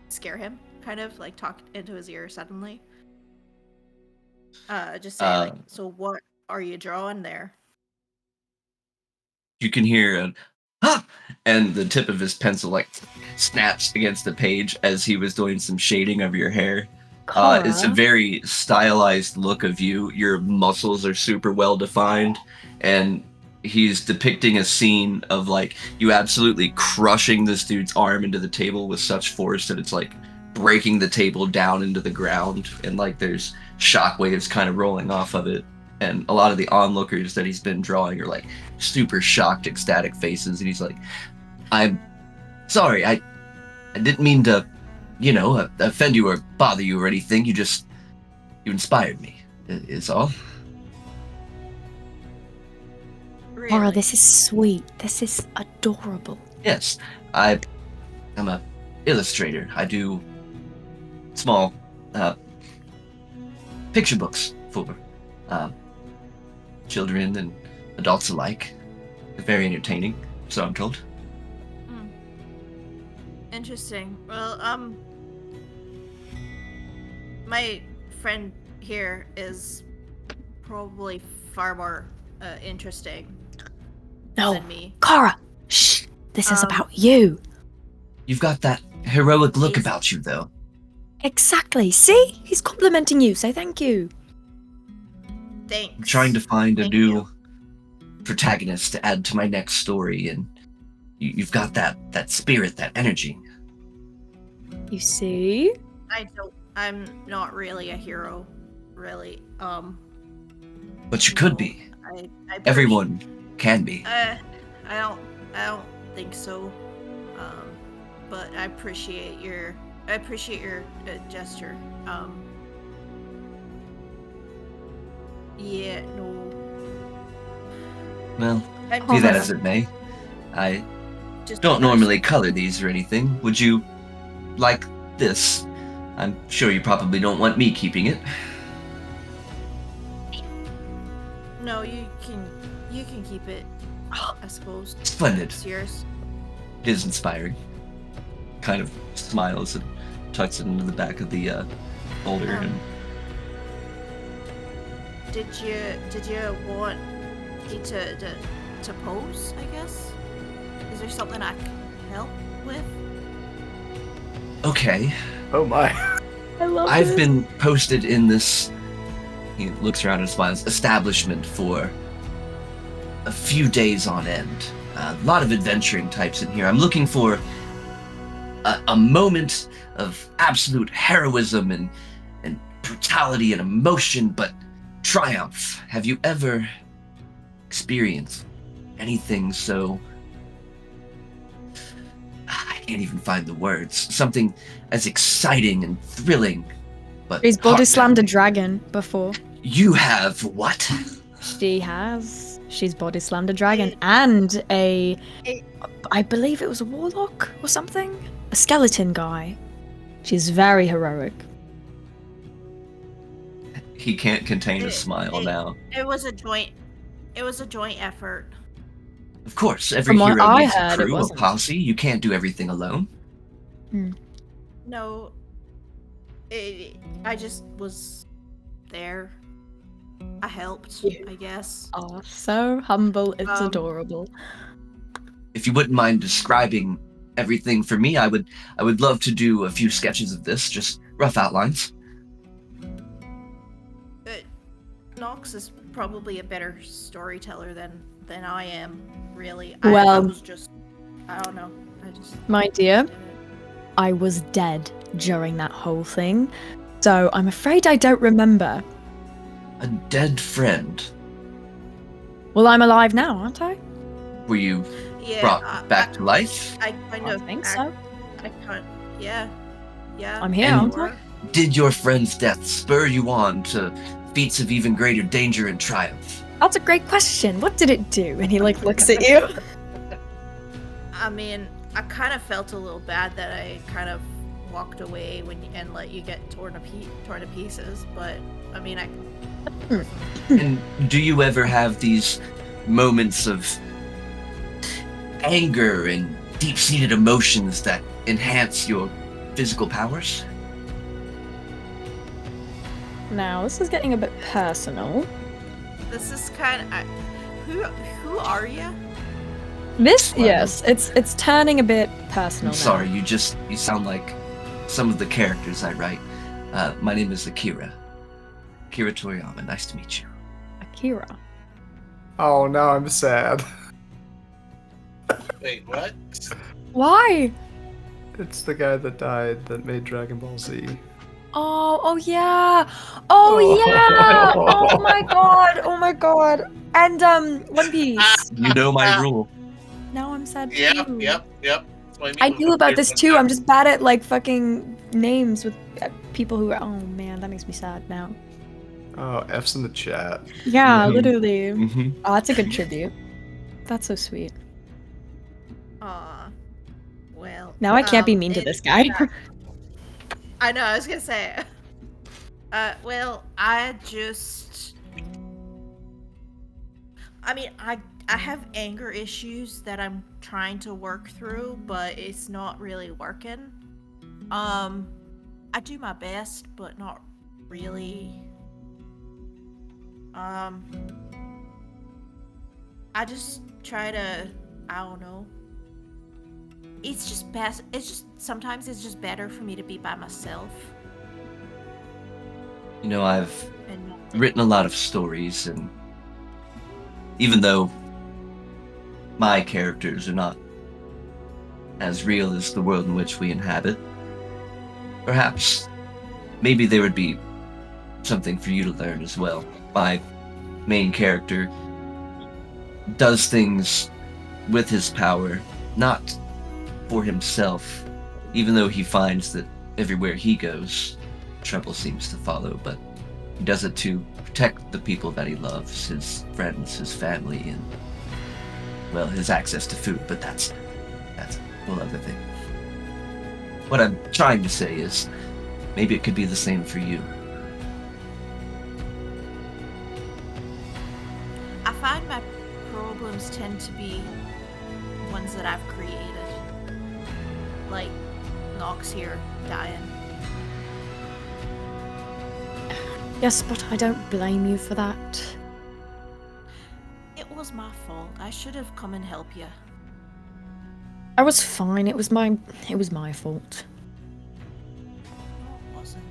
scare him, kind of like talk into his ear suddenly. Just say like, so what are you drawing there? You can hear an ah, and the tip of his pencil like snaps against the page as he was doing some shading of your hair. It's a Kara? very stylized look of you. Your muscles are super well defined, and he's depicting a scene of like you absolutely crushing this dude's arm into the table with such force that it's like breaking the table down into the ground, and like there's shockwaves kind of rolling off of it. And a lot of the onlookers that he's been drawing are like super shocked, ecstatic faces, and he's like, "I'm sorry, I didn't mean to, offend you or bother you or anything. You inspired me, is all." Really? Kara, this is sweet. This is adorable. Yes, I'm a illustrator. I do small picture books for children and adults alike. They're very entertaining, so I'm told. Interesting. Well, my friend here is probably far more interesting No, than me. Kara, shh. This is Um, about you. You've got that heroic look He's- about you, though. Exactly. See? He's complimenting you. Say thank you. Thanks. I'm trying to find a Thank new you. protagonist to add to my next story, and you've got that spirit, that energy. You see? I'm not really a hero, really. But you could be. I Everyone can be. I don't think so. But I appreciate your gesture. Yeah, no. Well, I'm be that just- as it may, I just don't because- normally color these or anything. Would you like this? I'm sure you probably don't want me keeping it. No, you can keep it. I suppose. Splendid. It's yours. It is inspiring. Kind of smiles and tucks it into the back of the folder. And Did you want me to pose? I guess. Is there something I can help with? okay, Oh my. I love I've this. been posted in this. He looks around and smiles. Establishment for a few days on end. A lot of adventuring types in here. I'm looking for a moment of absolute heroism and brutality and emotion, but triumph. Have you ever experienced anything so... I can't even find the words. Something as exciting and thrilling, but She's body slammed a heart-pounding. dragon before. You have what? She has. She's body slammed a dragon and I believe it was a warlock or something? A skeleton guy. She's very heroic. He can't contain a It- smile it- now. It was a joint effort. Of course, every From what hero I needs a heard, it crew, a wasn't. posse. You can't do everything alone. No. I just was there. I helped, I guess. Oh, so humble. It's Um, adorable. If you wouldn't mind describing everything for me, I would love to do a few sketches of this, just rough outlines. Nox is probably a better storyteller than I am, really. Well- I was just, I don't know. I just My dear, did it. I was dead during that whole thing, so I'm afraid I don't remember. A dead friend. Well, I'm alive now, aren't I? Were you Yeah, brought back to life? I kind I of think so. I can't. Yeah. I'm here, And- aren't I? Did your friend's death spur you on to feats of even greater danger and triumph? That's a great question. What did it do? And he looks at you. I mean, I kind of felt a little bad that I kind of walked away and let you get torn to pieces. But I mean, And do you ever have these moments of anger and deep-seated emotions that enhance your physical powers? Now, this is getting a bit personal. this is kind of who are you? This, yes, it's turning a bit personal I'm now. sorry, you sound like some of the characters I write. My name is Akira. Akira Toriyama, nice to meet you. Akira. Oh, now I'm sad. Wait, what? Why? It's the guy that died that made Dragon Ball Z. Oh yeah. Oh yeah. Oh my god. Oh my god. And One Piece. You know my rule. Now I'm sad too. Yep. That's what I mean knew with about weird this one too. time. I'm just bad at like fucking names with people who are. Oh man, that makes me sad now. Oh, F's in the chat. Yeah, Mhm. literally. Mm-hmm. Oh, that's a good tribute. That's so sweet. Aw. Well. Now I can't be mean to it- this guy. I know. I was gonna say. Well, I mean, I have anger issues that I'm trying to work through, but it's not really working. I do my best, but not really. I just try to, I don't know. It's just best. It's just sometimes it's just better for me to be by myself You know, I've and not. written a lot of stories, and even though my characters are not as real as the world in which we inhabit, perhaps maybe there would be something for you to learn as well. My main character does things with his power, not for himself, even though he finds that everywhere he goes, trouble seems to follow, but he does it to protect the people that he loves, his friends, his family, and, well, his access to food, but that's a whole other thing. What I'm trying to say is, maybe it could be the same for you. I find my problems tend to be ones that I've created. Like Nox here dying. Yes, but I don't blame you for that. It was my fault. I should have come and helped you. I was fine. It was my fault. No, it wasn't.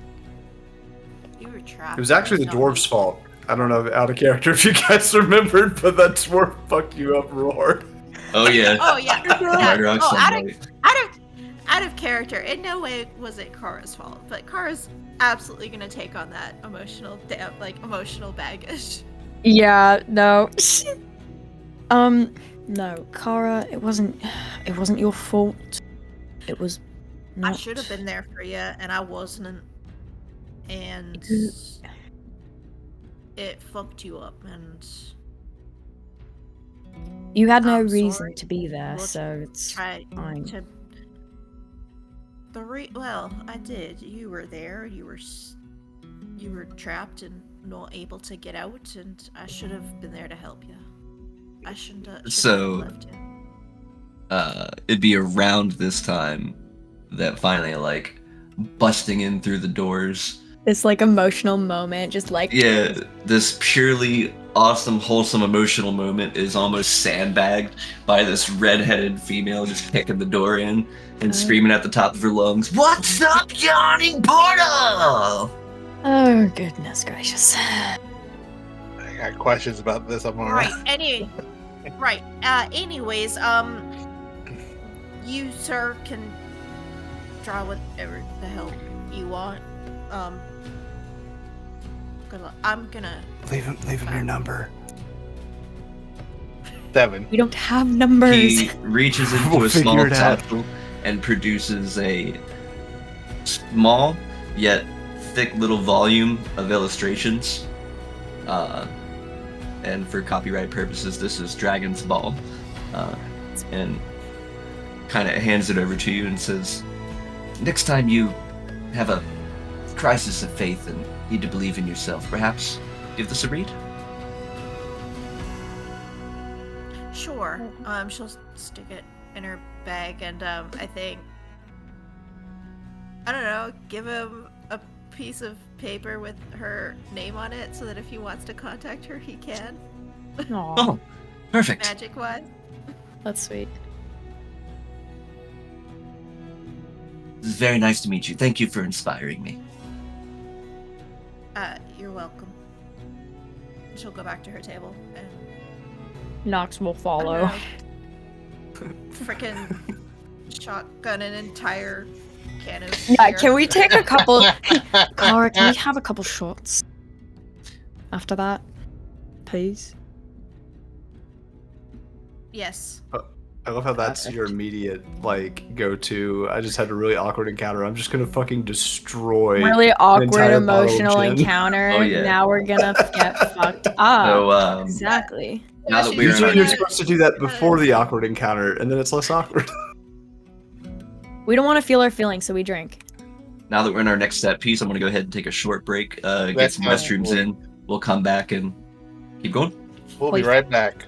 You were trapped. It was actually the Don't dwarf's you? fault. I don't know, out of character if you guys remembered, but that dwarf fucked you up roar. Oh yeah. Oh yeah. Hard Rock Oh, Sunlight. out of character. In no way was it Kara's fault, but Kara's absolutely gonna take on that emotional baggage. Yeah, no. No, Kara, it wasn't your fault. It was not. I should have been there for you, and I wasn't. And it fucked you up, and You had no I'm reason sorry. to be there, We'll so it's try fine. to. Well, I did. You were there. You were trapped and not able to get out, and I should have been there to help you. I shouldn't have So- left you. It'd be around this time that finally, like, busting in through the doors. This like emotional moment, just like Yeah, this purely awesome, wholesome, emotional moment is almost sandbagged by this red-headed female just kicking the door in and screaming at the top of her lungs, "What's up, yawning portal?" Oh goodness gracious. I got questions about this, Amara. Right. Anyways, you sir can draw whatever the hell you want. Good luck. I'm gonna. Leave him your number. 7. We don't have numbers. He reaches into We'll a small figure it out. satchel and produces a small yet thick little volume of illustrations. And for copyright purposes, this is Dragon's Ball. And kind of hands it over to you and says, "Next time you have a crisis of faith and need to believe in yourself, perhaps give this a read." Sure. She'll stick it in her bag, and I think, I don't know, give him a piece of paper with her name on it, so that if he wants to contact her, he can. Aw, Oh, perfect. Magic wise. that's sweet. This is very nice to meet you. Thank you for inspiring me. You're welcome. She'll go back to her table and Nox will follow. freaking shotgun an entire can of Yeah, beer. can we take a couple? Kara, can we have a couple shots after that, please? Yes. I love how that's your immediate, like, go-to. I just had a really awkward encounter. I'm just gonna fucking destroy. Really awkward entire bottle of emotional gin. encounter. Oh, yeah. Now we're gonna get fucked up. So, Exactly. now that we're Usually on- you're supposed to do that before the awkward encounter, and then it's less awkward. We don't want to feel our feelings, so we drink. now that we're in our next set piece, I'm going to go ahead and take a short break, get That's some fine. restrooms in. We'll come back and keep going. We'll be right back.